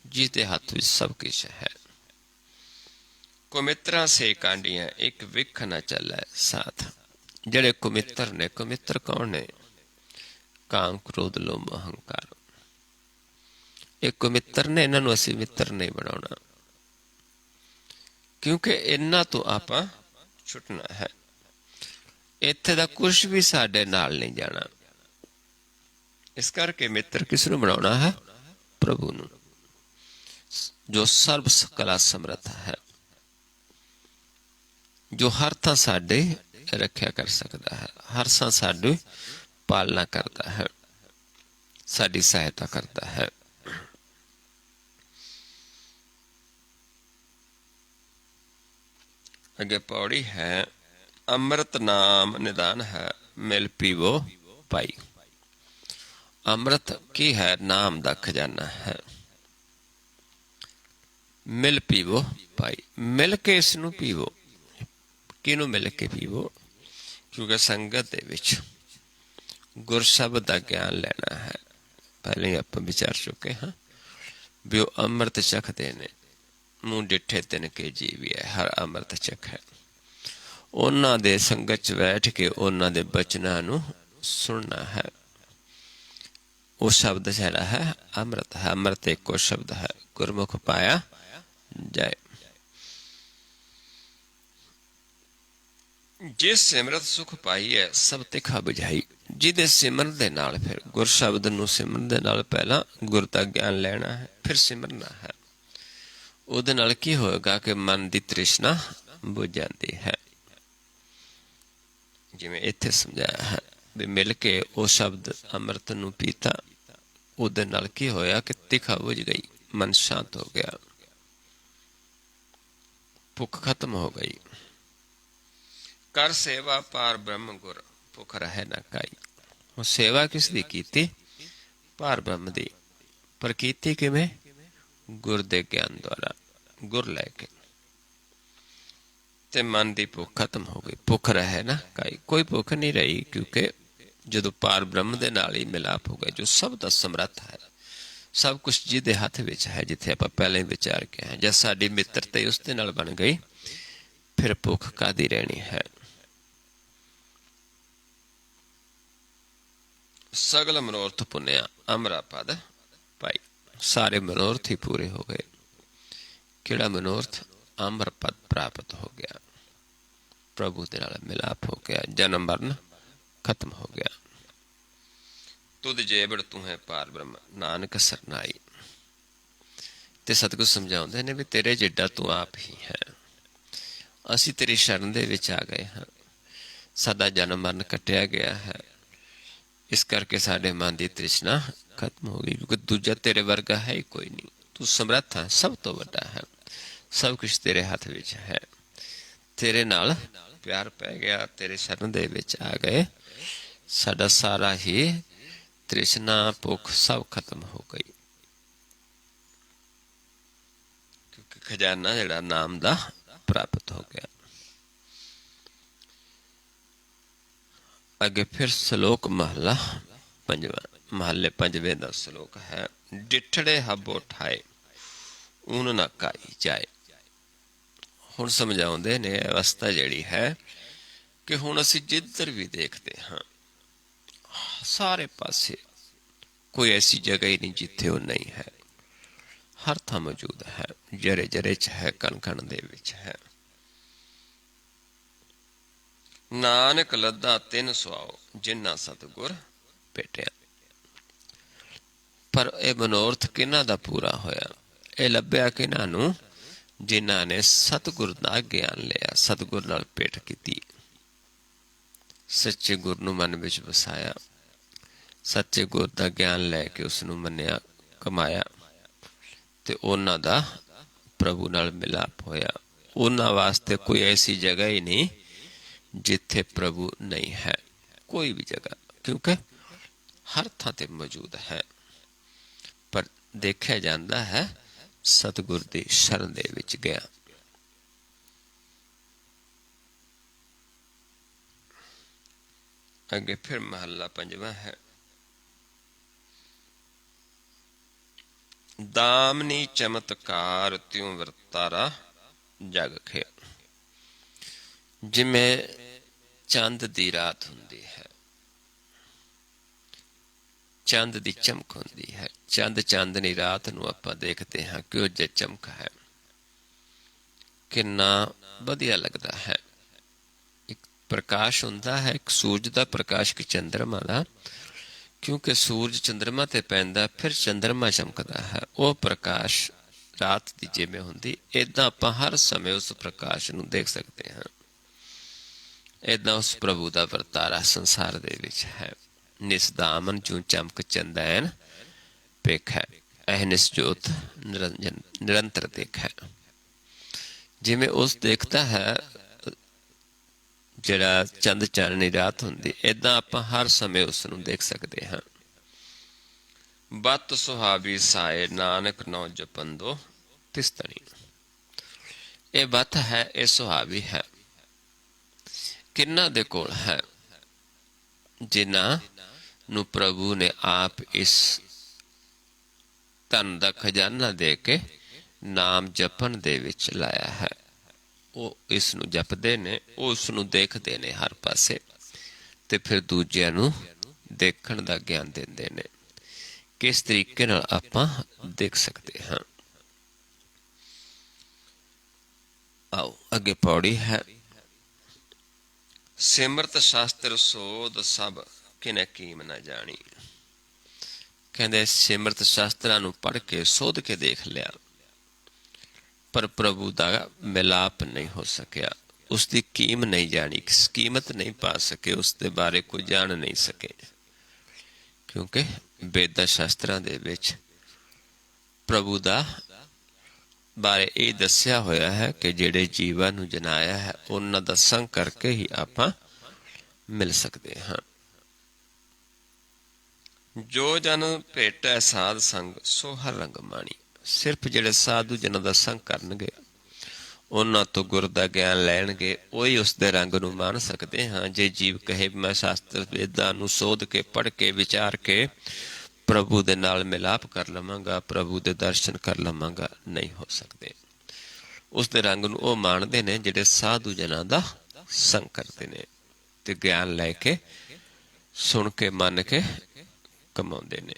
जिस दे हत्थ विच सब कुछ है। को मित्रां से कांडियां, एक विख न चलै साथ। ਜਿਹੜੇ ਕੁਮਿੱਤਰ ਨੇ, ਕੁਮਿੱਤਰ ਕੌਣ ਨੇ? ਕਾਮ, ਕ੍ਰੋਧ, ਲੋਭ, ਅਹੰਕਾਰ। ਇਹ ਕੁਮਿੱਤਰ ਨੇ, ਇਹਨਾਂ ਨੂੰ ਅਸੀਂ ਮਿੱਤਰ ਨਹੀਂ ਬਣਾਉਣਾ, ਕਿਉਂਕਿ ਇਹਨਾਂ ਤੋਂ ਆਪਾਂ ਛੁੱਟਣਾ ਹੈ। ਇੱਥੇ ਦਾ ਕੁਛ ਵੀ ਸਾਡੇ ਨਾਲ ਨਹੀਂ ਜਾਣਾ। ਇਸ ਕਰਕੇ ਮਿੱਤਰ ਕਿਸ ਨੂੰ ਬਣਾਉਣਾ ਹੈ? ਪ੍ਰਭੂ ਨੂੰ, ਜੋ ਸਰਬ ਕਲਾ ਸਮਰੱਥ ਹੈ, ਜੋ ਹਰ ਥਾਂ ਸਾਡੇ ਰੱਖਿਆ ਕਰ ਸਕਦਾ ਹੈ, ਹਰ ਥਾਂ ਸਾਡੀ ਪਾਲਣਾ ਕਰਦਾ ਹੈ, ਸਾਡੀ ਸਹਾਇਤਾ ਕਰਦਾ ਹੈ। ਅੱਗੇ ਪੌੜੀ ਹੈ, ਅੰਮ੍ਰਿਤ ਨਾਮ ਨਿਦਾਨ ਹੈ, ਮਿਲ ਪੀਵੋ ਪਾਈ। ਅੰਮ੍ਰਿਤ ਕੀ ਹੈ? ਨਾਮ ਦਾ ਖਜ਼ਾਨਾ ਹੈ। ਮਿਲ ਪੀਵੋ ਪਾਈ, ਮਿਲ ਕੇ ਇਸ ਨੂੰ ਪੀਵੋ। ਕਿਹਨੂੰ ਮਿਲ ਕੇ ਪੀਵੋ? ਕਿਉਂਕਿ ਸੰਗਤ ਦੇ ਵਿੱਚ ਗੁਰ ਸ਼ਬਦ ਦਾ ਗਿਆਨ ਲੈਣਾ ਹੈ। ਪਹਿਲੇ ਹੀ ਆਪਾਂ ਵਿਚਾਰ ਚੁੱਕੇ ਹਾਂ ਵੀ ਉਹ ਅੰਮ੍ਰਿਤ ਚਖਦੇ ਨੇ, ਮੂੰਹ ਡਿੱਠੇ ਤਿਨ ਕੇ ਜੀਵਿਐ, ਹਰ ਅੰਮ੍ਰਿਤ ਚਖੈ। ਉਹਨਾਂ ਦੇ ਸੰਗਤ 'ਚ ਬੈਠ ਕੇ ਉਹਨਾਂ ਦੇ ਬਚਨਾਂ ਨੂੰ ਸੁਣਨਾ ਹੈ। ਉਹ ਸ਼ਬਦ ਜਿਹੜਾ ਹੈ ਅੰਮ੍ਰਿਤ ਹੈ। ਅੰਮ੍ਰਿਤ ਇੱਕੋ ਸ਼ਬਦ ਹੈ, ਗੁਰਮੁਖ ਪਾਇਆ ਜਾਏ। ਜੇ ਸਿਮਰਤ ਸੁਖ ਪਾਈ ਹੈ, ਸਭ ਤਿੱਖਾ ਬੁਝਾਈ। ਜਿਹਦੇ ਸਿਮਰਨ ਦੇ ਨਾਲ, ਫਿਰ ਗੁਰ ਸ਼ਬਦ ਨੂੰ ਸਿਮਰਨ ਦੇ ਨਾਲ ਪਹਿਲਾਂ ਗੁਰ ਦਾ ਗਿਆਨ ਲੈਣਾ ਹੈ, ਫਿਰ ਸਿਮਰਨਾ ਹੈ। ਉਹਦੇ ਨਾਲ ਕੀ ਹੋਏਗਾ ਕਿ ਮਨ ਦੀ ਤ੍ਰਿਸ਼ਨਾ ਬੁਝ ਜਾਂਦੀ ਹੈ। ਜਿਵੇਂ ਇੱਥੇ ਸਮਝਾਇਆ ਹੈ ਵੀ ਮਿਲ ਕੇ ਉਹ ਸ਼ਬਦ ਅੰਮ੍ਰਿਤ ਨੂੰ ਪੀਤਾ, ਉਹਦੇ ਨਾਲ ਕੀ ਹੋਇਆ ਕਿ ਤਿੱਖਾ ਬੁਝ ਗਈ, ਮਨ ਸ਼ਾਂਤ ਹੋ ਗਿਆ, ਭੁੱਖ ਖਤਮ ਹੋ ਗਈ। ਕਰ ਸੇਵਾ ਪਾਰ ਬ੍ਰਹਮ ਗੁਰ, ਭੁੱਖ ਰਹੇ ਨਾ ਕਾਈ। ਉਹ ਸੇਵਾ ਕਿਸ ਦੀ ਕੀਤੀ? ਪਾਰ ਬ੍ਰਹਮ ਦੀ। ਪਰ ਕੀਤੀ ਕਿਵੇਂ? ਗੁਰ ਦੇ ਗਿਆਨ ਦੁਆਰਾ, ਗੁਰ ਲੈ ਕੇ। ਤੇ ਮਨ ਦੀ ਭੁੱਖ ਖਤਮ ਹੋ ਗਈ। ਭੁੱਖ ਰਹੇ ਨਾ ਕਾਈ, ਕੋਈ ਭੁੱਖ ਨਹੀਂ ਰਹੀ, ਕਿਉਂਕਿ ਜਦੋਂ ਪਾਰ ਬ੍ਰਹਮ ਦੇ ਨਾਲ ਹੀ ਮਿਲਾਪ ਹੋ ਗਿਆ, ਜੋ ਸਭ ਦਾ ਸਮਰੱਥ ਹੈ, ਸਭ ਕੁਛ ਜਿਹਦੇ ਹੱਥ ਵਿੱਚ ਹੈ, ਜਿੱਥੇ ਆਪਾਂ ਪਹਿਲਾਂ ਹੀ ਵਿਚਾਰ ਕੇ ਹਾਂ। ਜਦ ਸਾਡੀ ਮਿੱਤਰਤਾ ਹੀ ਉਸਦੇ ਨਾਲ ਬਣ ਗਈ, ਫਿਰ ਭੁੱਖ ਕਾਹਦੀ ਰਹਿਣੀ ਹੈ। ਸਗਲ ਮਨੋਰਥ ਪੁੰਨਿਆ, ਅਮਰਾ ਪਦ ਪਾਈ। ਸਾਰੇ ਮਨੋਰਥ ਹੀ ਪੂਰੇ ਹੋ ਗਏ। ਕਿਹੜਾ ਮਨੋਰਥ? ਅਮਰ ਪਦ ਪ੍ਰਾਪਤ ਹੋ ਗਿਆ, ਪ੍ਰਭੂ ਦੇ ਨਾਲ ਮਿਲਾਪ ਹੋ ਗਿਆ, ਜਨਮ ਮਰਨ ਖਤਮ ਹੋ ਗਿਆ। ਤੁਧ ਜੇਬੜ ਤੂੰ ਹੈ ਪਾਰ ਬ੍ਰਹਮ, ਨਾਨਕ ਸਰਨਾਈ। ਤੇ ਸਤਿਗੁਰ ਸਮਝਾਉਂਦੇ ਨੇ ਵੀ ਤੇਰੇ ਜਿੱਡਾ ਤੂੰ ਆਪ ਹੀ ਹੈ। ਅਸੀਂ ਤੇਰੀ ਸ਼ਰਨ ਦੇ ਵਿੱਚ ਆ ਗਏ ਹਾਂ, ਸਾਡਾ ਜਨਮ ਮਰਨ ਕੱਟਿਆ ਗਿਆ ਹੈ। ਇਸ ਕਰਕੇ ਸਾਡੇ ਮਨ ਦੀ ਤ੍ਰਿਸ਼ਨਾ ਖਤਮ ਹੋ ਗਈ, ਕਿਉਂਕਿ ਦੂਜਾ ਤੇਰੇ ਵਰਗਾ ਹੈ ਹੀ ਕੋਈ ਨਹੀਂ। ਤੂੰ ਸਮਰੱਥ ਹੈ, ਸਭ ਤੋਂ ਵੱਡਾ ਹੈ, ਸਭ ਕੁਛ ਤੇਰੇ ਹੱਥ ਵਿੱਚ ਹੈ। ਤੇਰੇ ਨਾਲ ਪਿਆਰ ਪੈ ਗਿਆ, ਤੇਰੇ ਸ਼ਰਨ ਦੇ ਵਿੱਚ ਆ ਗਏ, ਸਾਡਾ ਸਾਰਾ ਹੀ ਤ੍ਰਿਸ਼ਨਾ ਭੁੱਖ ਸਭ ਖਤਮ ਹੋ ਗਈ। ਕਿਉਂਕਿ ਖਜ਼ਾਨਾ ਜਿਹੜਾ ਨਾਮ ਦਾ ਪ੍ਰਾਪਤ ਹੋ ਗਿਆ। ਅੱਗੇ ਫਿਰ ਸ਼ਲੋਕ ਮਹਲਾ ਪੰਜਵਾਂ, ਮਹੱਲੇ ਪੰਜਵੇਂ ਦਾ ਸ਼ਲੋਕ ਹੈ। ਡਿਠੜੇ ਹਬੋ ਠਾਏ, ਊਨ ਨਾ ਕਾਈ ਜਾਏ। ਹੁਣ ਸਮਝਾਉਂਦੇ ਨੇ ਅਵਸਥਾ ਜਿਹੜੀ ਹੈ ਕਿ ਹੁਣ ਅਸੀਂ ਜਿੱਧਰ ਵੀ ਦੇਖਦੇ ਹਾਂ, ਸਾਰੇ ਪਾਸੇ ਕੋਈ ਐਸੀ ਜਗ੍ਹਾ ਹੀ ਨਹੀਂ ਜਿੱਥੇ ਉਹ ਨਹੀਂ ਹੈ। ਹਰ ਥਾਂ ਮੌਜੂਦ ਹੈ, ਜਰੇ ਜਰੇ 'ਚ ਹੈ, ਕਣ ਕਣ ਦੇ ਵਿੱਚ ਹੈ। ਨਾਨਕ ਲੱਦਾ ਤਿੰਨ ਸੁਆਓ, ਜਿਨ੍ਹਾਂ ਸਤਿਗੁਰ ਭੇਟਿਆ। ਪਰ ਇਹ ਮਨੋਰਥ ਕਿਹਨਾਂ ਦਾ ਪੂਰਾ ਹੋਇਆ? ਇਹ ਲੱਭਿਆ ਕਿਹਨਾਂ ਨੂੰ? ਜਿਨ੍ਹਾਂ ਨੇ ਸਤਿਗੁਰ ਦਾ ਗਿਆਨ ਲਿਆ, ਸਤਿਗੁਰ ਨਾਲ ਭੇਟ ਕੀਤੀ, ਸੱਚੇ ਗੁਰ ਨੂੰ ਮਨ ਵਿੱਚ ਵਸਾਇਆ, ਸੱਚੇ ਗੁਰ ਦਾ ਗਿਆਨ ਲੈ ਕੇ ਉਸ ਨੂੰ ਮੰਨਿਆ, ਕਮਾਇਆ, ਤੇ ਉਹਨਾਂ ਦਾ ਪ੍ਰਭੂ ਨਾਲ ਮਿਲਾਪ ਹੋਇਆ। ਉਹਨਾਂ ਵਾਸਤੇ ਕੋਈ ਐਸੀ ਜਗ੍ਹਾ ਹੀ ਨਹੀਂ ਜਿੱਥੇ ਪ੍ਰਭੂ ਨਹੀਂ ਹੈ, ਕੋਈ ਵੀ ਜਗ੍ਹਾ, ਕਿਉਂਕਿ ਹਰ ਥਾਂ ਤੇ ਮੌਜੂਦ ਹੈ। ਪਰ ਦੇਖਿਆ ਜਾਂਦਾ ਹੈ ਸਤਿਗੁਰ ਦੀ ਸ਼ਰਨ ਦੇ ਵਿੱਚ ਗਿਆ। ਅੱਗੇ ਫਿਰ ਮਹੱਲਾ ਪੰਜਵਾਂ ਹੈ। ਦਾਮਨੀ ਚਮਤਕਾਰ ਤਿਉ ਵਰਤਾਰਾ ਜਗ ਖੇ। ਜਿਵੇਂ ਚੰਦ ਦੀ ਰਾਤ ਹੁੰਦੀ ਹੈ, ਚੰਦ ਦੀ ਚਮਕ ਹੁੰਦੀ ਹੈ। ਚੰਦ ਚਾਂਦਨੀ ਰਾਤ ਨੂੰ ਆਪਾਂ ਦੇਖਦੇ ਹਾਂ ਕਿ ਉਹ ਜੇ ਚਮਕ ਹੈ, ਕਿੰਨਾ ਵਧੀਆ ਲੱਗਦਾ ਹੈ। ਇੱਕ ਪ੍ਰਕਾਸ਼ ਹੁੰਦਾ ਹੈ, ਇੱਕ ਸੂਰਜ ਦਾ ਪ੍ਰਕਾਸ਼, ਇੱਕ ਚੰਦਰਮਾ ਦਾ। ਕਿਉਂਕਿ ਸੂਰਜ ਚੰਦਰਮਾ ਤੇ ਪੈਂਦਾ, ਫਿਰ ਚੰਦਰਮਾ ਚਮਕਦਾ ਹੈ। ਉਹ ਪ੍ਰਕਾਸ਼ ਰਾਤ ਦੀ ਜਿਵੇਂ ਹੁੰਦੀ, ਏਦਾਂ ਆਪਾਂ ਹਰ ਸਮੇਂ ਉਸ ਪ੍ਰਕਾਸ਼ ਨੂੰ ਦੇਖ ਸਕਦੇ ਹਾਂ। ਏਦਾਂ ਉਸ ਪ੍ਰਭੂ ਦਾ ਵਰਤਾਰਾ ਸੰਸਾਰ ਦੇ ਵਿੱਚ ਹੈ। ਨਿਸਦਾਮਨ ਜੂ ਚਮਕ ਚੰਦੈਨ ਪੇਖੈ, ਅਹਨਿਸ ਜੋਤ ਨਿਰੰਜਨ ਨਿਰੰਤਰ ਦੇਖੈ। ਜਿਵੇਂ ਉਸ ਦੇਖਦਾ ਹੈ ਜਿਹੜਾ ਚੰਦ ਚਾਨਣੀ ਰਾਤ ਹੁੰਦੀ, ਏਦਾਂ ਆਪਾਂ ਹਰ ਸਮੇਂ ਉਸ ਨੂੰ ਦੇਖ ਸਕਦੇ ਹਾਂ। ਬਤ ਸੁਹਾਵੀ ਸਾਏ ਨਾਨਕ ਨੌ ਜਪੰਦੋ ਤਿਸਤਣੀ। ਇਹ ਬਤ ਹੈ, ਇਹ ਸੁਹਾਵੀ ਹੈ। ਕਿਹਨਾਂ ਦੇ ਕੋਲ ਹੈ? ਜਿਨ੍ਹਾਂ ਨੂੰ ਪ੍ਰਭੂ ਨੇ ਆਪ ਇਸ ਧਨ ਦਾ ਖਜ਼ਾਨਾ ਦੇ ਕੇ ਨਾਮ ਜਪਣ ਦੇ ਵਿੱਚ ਲਾਇਆ ਹੈ। ਉਹ ਇਸ ਨੂੰ ਜਪਦੇ ਨੇ, ਉਹ ਉਸ ਨੂੰ ਦੇਖਦੇ ਨੇ ਹਰ ਪਾਸੇ, ਤੇ ਫਿਰ ਦੂਜਿਆਂ ਨੂੰ ਦੇਖਣ ਦਾ ਗਿਆਨ ਦਿੰਦੇ ਨੇ। ਕਿਸ ਤਰੀਕੇ ਨਾਲ ਆਪਾਂ ਦੇਖ ਸਕਦੇ ਹਾਂ? ਆਓ ਅੱਗੇ ਪੌੜੀ ਹੈ। ਸਿਮਰਤ ਸ਼ਾਸਤਰ ਸੋਧ ਸਭ ਕਿਨੈ ਕੀਮ ਨਾ ਜਾਣੀ। ਕਹਿੰਦੇ ਸਿਮਰਤ ਸ਼ਾਸਤਰਾਂ ਨੂੰ ਪੜ੍ਹ ਕੇ ਸੋਧ ਕੇ ਦੇਖ ਲਿਆ, ਪਰ ਪ੍ਰਭੂ ਦਾ ਮਿਲਾਪ ਨਹੀਂ ਹੋ ਸਕਿਆ। ਉਸ ਦੀ ਕੀਮ ਨਹੀਂ ਜਾਣੀ, ਕੀਮਤ ਨਹੀਂ ਪਾ ਸਕੇ, ਉਸ ਦੇ ਬਾਰੇ ਕੋਈ ਜਾਣ ਨਹੀਂ ਸਕੇ। ਕਿਉਂਕਿ ਵੇਦਾਂ ਸ਼ਾਸਤਰਾਂ ਦੇ ਵਿੱਚ ਪ੍ਰਭੂ ਦਾ ਬਾਰੇ ਇਹ ਦੱਸਿਆ ਹੋਇਆ ਹੈ ਕਿ ਜਿਹੜੇ ਜੀਵਾਂ ਨੂੰ ਜਨਾਇਆ ਹੈ, ਉਹਨਾਂ ਦਾ ਸੰਗ ਕਰਕੇ ਹੀ ਆਪਾਂ ਮਿਲ ਸਕਦੇ ਹਾਂ। ਜੋ ਜਨ ਭੇਟੈ ਸਾਧ ਸੰਗ ਸੋ ਹਰ ਰੰਗ ਮਾਣੀ। ਸਿਰਫ ਜਿਹੜੇ ਸਾਧੂ ਜਨਾਂ ਦਾ ਸੰਗ ਕਰਨਗੇ, ਉਹਨਾਂ ਤੋਂ ਗੁਰ ਦਾ ਗਿਆਨ ਲੈਣਗੇ, ਉਹੀ ਉਸ ਦੇ ਰੰਗ ਨੂੰ ਮਾਣ ਸਕਦੇ ਹਾਂ। ਜੇ ਜੀਵ ਕਹੇ ਮੈਂ ਸ਼ਾਸਤਰ ਵੇਦਾਂ ਨੂੰ ਸੋਧ ਕੇ ਪੜ੍ਹ ਕੇ ਵਿਚਾਰ ਕੇ ਪ੍ਰਭੂ ਦੇ ਨਾਲ ਮਿਲਾਪ ਕਰ ਲਵਾਂਗਾ, ਪ੍ਰਭੂ ਦੇ ਦਰਸ਼ਨ ਕਰ ਲਵਾਂਗਾ, ਨਹੀਂ ਹੋ ਸਕਦੇ। ਉਸ ਦੇ ਰੰਗ ਨੂੰ ਉਹ ਮਾਣਦੇ ਨੇ ਜਿਹੜੇ ਸਾਧੂ ਜਨਾਂ ਦਾ ਸੰਗ ਕਰਦੇ ਨੇ ਤੇ ਗਿਆਨ ਲੈ ਕੇ ਸੁਣ ਕੇ ਮੰਨ ਕੇ ਕਮਾਉਂਦੇ ਨੇ।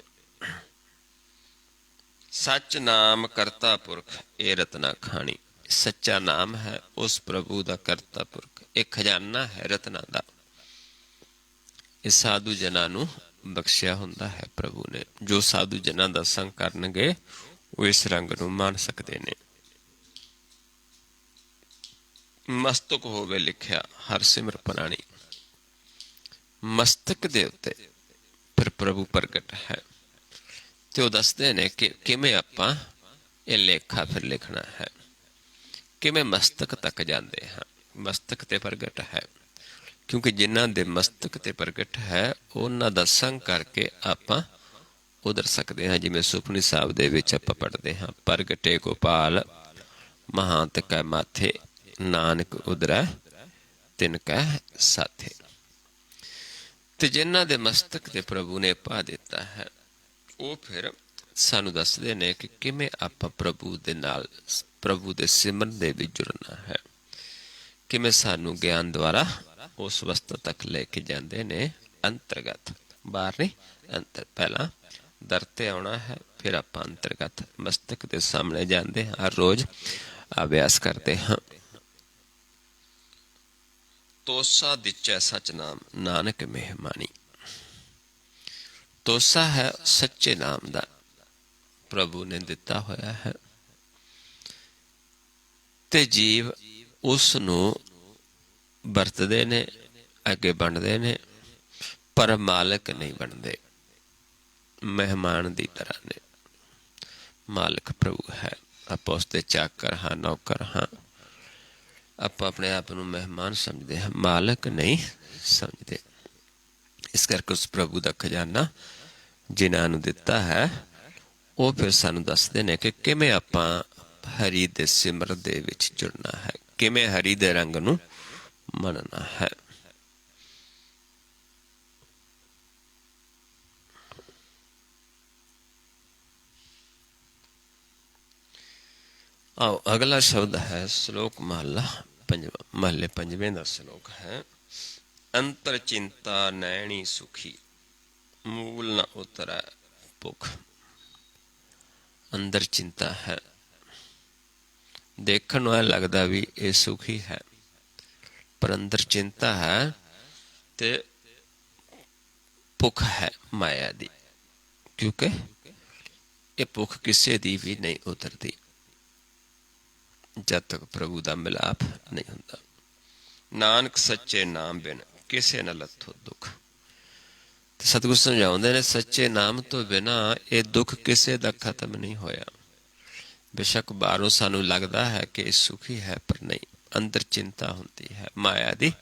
ਸੱਚ ਨਾਮ ਕਰਤਾ ਪੁਰਖ ਇਹ ਰਤਨਾ ਖਾਣੀ। ਸੱਚਾ ਨਾਮ ਹੈ ਉਸ ਪ੍ਰਭੂ ਦਾ ਕਰਤਾ ਪੁਰਖ, ਇਹ ਖਜ਼ਾਨਾ ਹੈ ਰਤਨਾ ਦਾ। ਇਹ ਸਾਧੂ ਜਨਾਂ ਨੂੰ ਬਖਸ਼ਿਆ ਹੁੰਦਾ ਹੈ ਪ੍ਰਭੂ ਨੇ। ਜੋ ਸਾਧੂ ਜਨਾਂ ਦਾ ਸੰਗ ਕਰਨਗੇ, ਉਹ ਇਸ ਰੰਗ ਨੂੰ ਮਾਣ ਸਕਦੇ ਨੇ। ਮਸਤਕ ਹੋਵੇ ਲਿਖਿਆ ਹਰ ਸਿਮਰ ਪ੍ਰਾਣੀ। ਮਸਤਕ ਦੇ ਉੱਤੇ ਫਿਰ ਪ੍ਰਭੂ ਪ੍ਰਗਟ ਹੈ, ਤੇ ਉਹ ਦੱਸਦੇ ਨੇ ਕਿ ਕਿਵੇਂ ਆਪਾਂ ਇਹ ਲੇਖਾ ਫਿਰ ਲਿਖਣਾ ਹੈ, ਕਿਵੇਂ ਮਸਤਕ ਤੱਕ ਜਾਂਦੇ ਹਾਂ। ਮਸਤਕ ਤੇ ਪ੍ਰਗਟ ਹੈ, ਕਿਉਂਕਿ ਜਿਨ੍ਹਾਂ ਦੇ ਮਸਤਕ ਤੇ ਪ੍ਰਗਟ ਹੈ, ਉਹਨਾਂ ਦਾ ਸੰਗ ਕਰਕੇ ਆਪਾਂ ਉਧਰ ਸਕਦੇ ਹਾਂ। ਜਿਵੇਂ ਸੁਖਮਨੀ ਸਾਹਿਬ ਦੇ ਵਿੱਚ ਆਪਾਂ ਪੜ੍ਹਦੇ ਹਾਂ, ਪ੍ਰਗਟੇ ਗੋਪਾਲ ਮਹਾਂਤ ਕੈ ਮਾਥੇ, ਨਾਨਕ ਉਧਰੈ ਤਿਨ ਕੈ ਸਾਥੇ। ਤੇ ਜਿਨ੍ਹਾਂ ਦੇ ਮਸਤਕ ਤੇ ਪ੍ਰਭੂ ਨੇ ਪਾ ਦਿੱਤਾ ਹੈ, ਉਹ ਫਿਰ ਸਾਨੂੰ ਦੱਸਦੇ ਨੇ ਕਿ ਕਿਵੇਂ ਆਪਾਂ ਪ੍ਰਭੂ ਦੇ ਨਾਲ, ਪ੍ਰਭੂ ਦੇ ਸਿਮਰਨ ਦੇ ਵਿੱਚ ਜੁੜਨਾ ਹੈ। ਕਿਵੇਂ ਸਾਨੂੰ ਗਿਆਨ ਦੁਆਰਾ ਉਸ ਵਸਤੂ ਤੱਕ ਲੈ ਕੇ ਜਾਂਦੇ ਨੇ, ਅੰਤਰਗਤ, ਬਾਹਰ ਨਹੀਂ, ਅੰਤਰ। ਪਹਿਲਾਂ ਦਰ ਤੇ ਆਉਣਾ ਹੈ, ਫਿਰ ਆਪਾਂ ਅੰਤਰਗਤ ਮਸਤਕ ਦੇ ਸਾਹਮਣੇ ਜਾਂਦੇ ਹਾਂ। ਹਰ ਰੋਜ਼ ਅਭਿਆਸ ਕਰਦੇ ਹਾਂ। ਤੋਸਾ ਦਿਚੈ ਸਚ ਨਾਮ ਨਾਨਕ ਮਹਿਮਾਨੀ। ਤੋਸਾ ਹੈ ਸੱਚੇ ਨਾਮ ਦਾ, ਪ੍ਰਭੂ ਨੇ ਦਿੱਤਾ ਹੋਇਆ ਹੈ, ਤੇ ਜੀਵ ਉਸ ਨੂੰ ਵਰਤਦੇ ਨੇ, ਅੱਗੇ ਬਣਦੇ ਨੇ, ਪਰ ਮਾਲਕ ਨਹੀਂ ਬਣਦੇ। ਮਹਿਮਾਨ ਦੀ ਤਰ੍ਹਾਂ ਨੇ। ਮਾਲਕ ਪ੍ਰਭੂ ਹੈ, ਆਪਾਂ ਉਸ ਦੇ ਚਾਕਰ ਹਾਂ, ਨੌਕਰ ਹਾਂ। ਆਪਾਂ ਆਪਣੇ ਆਪ ਨੂੰ ਮਹਿਮਾਨ ਸਮਝਦੇ ਹਾਂ, ਮਾਲਕ ਨਹੀਂ ਸਮਝਦੇ। ਇਸ ਕਰਕੇ ਉਸ ਪ੍ਰਭੂ ਦਾ ਖਜ਼ਾਨਾ ਜਿਨ੍ਹਾਂ ਨੂੰ ਦਿੱਤਾ ਹੈ, ਉਹ ਫਿਰ ਸਾਨੂੰ ਦੱਸਦੇ ਨੇ ਕਿ ਕਿਵੇਂ ਆਪਾਂ ਹਰੀ ਦੇ ਸਿਮਰ ਦੇ ਵਿੱਚ ਜੁੜਨਾ ਹੈ, ਕਿਵੇਂ ਹਰੀ ਦੇ ਰੰਗ ਨੂੰ ਮੰਨਣਾ ਹੈ। ਆਓ ਅਗਲਾ ਸ਼ਬਦ ਹੈ, ਸ਼ਲੋਕ ਮਹੱਲਾ ਪੰਜਵਾਂ। ਮਹੱਲੇ ਪੰਜਵੇਂ ਦਾ ਸ਼ਲੋਕ ਹੈ। ਅੰਤਰ ਚਿੰਤਾ ਨੈਣੀ ਸੁਖੀ, ਮੂਲ ਨ ਉਤਰੈ ਭੁਖ। ਅੰਦਰ ਚਿੰਤਾ ਹੈ, ਦੇਖਣ ਨੂੰ ਇਹ ਲੱਗਦਾ ਵੀ ਇਹ ਸੁਖੀ ਹੈ, ਪਰ ਅੰਦਰ ਚਿੰਤਾ ਹੈ ਤੇ ਭੁੱਖ ਹੈ ਮਾਇਆ ਦੀ, ਕਿਉਂਕਿ ਇਹ ਭੁੱਖ ਕਿਸੇ ਦੀ ਵੀ ਨਹੀਂ ਉਤਰਦੀ ਜਦ ਤੱਕ ਪ੍ਰਭੂ ਦਾ ਮਿਲਾਪ ਨਹੀਂ ਹੁੰਦਾ। ਨਾਨਕ ਸੱਚੇ ਨਾਮ ਬਿਨ ਕਿਸੇ न ਲੱਥੋ ਦੁੱਖ। ਤੇ ਸਤਿਗੁਰੂ ਸਮਝਾਉਂਦੇ ਨੇ ਸੱਚੇ ਨਾਮ ਤੋਂ ਬਿਨਾਂ ਇਹ ਦੁੱਖ ਕਿਸੇ ਦਾ ਖਤਮ ਨਹੀਂ ਹੋਇਆ। ਬੇਸ਼ੱਕ ਬਾਹਰੋਂ ਸਾਨੂੰ ਲੱਗਦਾ ਹੈ ਕਿ ਇਹ ਸੁਖੀ ਹੈ, ਪਰ ਨਹੀਂ, ਅੰਦਰ ਚਿੰਤਾ ਹੁੰਦੀ ਹੈ, ਮਾਇਆ ਦੀ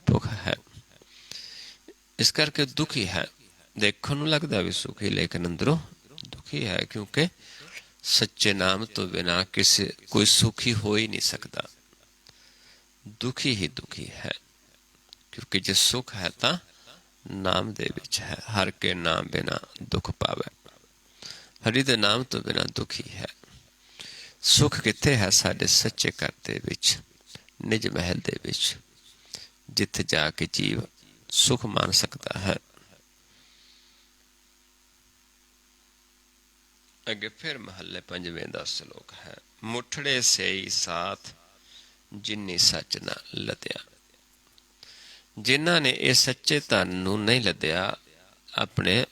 ਭੁੱਖ ਹੈ, ਇਸ ਕਰਕੇ ਦੁਖੀ ਹੈ। ਦੇਖਣ ਨੂੰ ਲੱਗਦਾ ਵੀ ਸੁਖੀ, ਲੇਕਿਨ ਅੰਦਰੋਂ ਦੁਖੀ ਹੈ, ਕਿਉਂਕਿ ਸੱਚੇ ਨਾਮ ਤੋਂ ਬਿਨਾਂ ਕੋਈ ਸੁਖੀ ਹੋ ਹੀ ਨਹੀਂ ਸਕਦਾ। ਦੁਖੀ ਹੀ ਦੁਖੀ ਹੈ, ਕਿਉਂਕਿ ਜੇ ਸੁਖ ਹੈ ਤਾਂ ਨਾਮ ਦੇ ਵਿੱਚ ਹੈ। ਹਰ ਕੇ ਨਾਮ ਬਿਨਾਂ ਦੁੱਖ ਪਾਵੇ, ਹਰੀ ਦੇ ਨਾਮ ਤੋਂ ਬਿਨਾਂ ਦੁਖੀ ਹੈ। ਸੁਖ ਕਿੱਥੇ ਹੈ? ਸਾਡੇ ਸੱਚੇ ਘਰ ਦੇ ਵਿੱਚ, ਨਿਜ ਮਹਿਲ ਦੇ ਵਿੱਚ, ਜਿੱਥੇ ਜਾ ਕੇ ਜੀਵ ਸੁਖ ਮਾਣ ਸਕਦਾ ਹੈ। ਅੱਗੇ ਫਿਰ ਮਹੱਲੇ ਪੰਜਵੇਂ ਦਾ ਸ਼ਲੋਕ ਹੈ। ਮੁਠੜੇ ਸੇਈ ਸਾਥ ਜਿਨੀ ਸੱਚ ਨਾ ਲੱਦਿਆ। ਜਿਨ੍ਹਾਂ ਨੇ ਇਹ ਸੱਚੇ ਧਨ ਨੂੰ ਨਹੀਂ ਲੱਦਿਆ, ਆਪਣੇ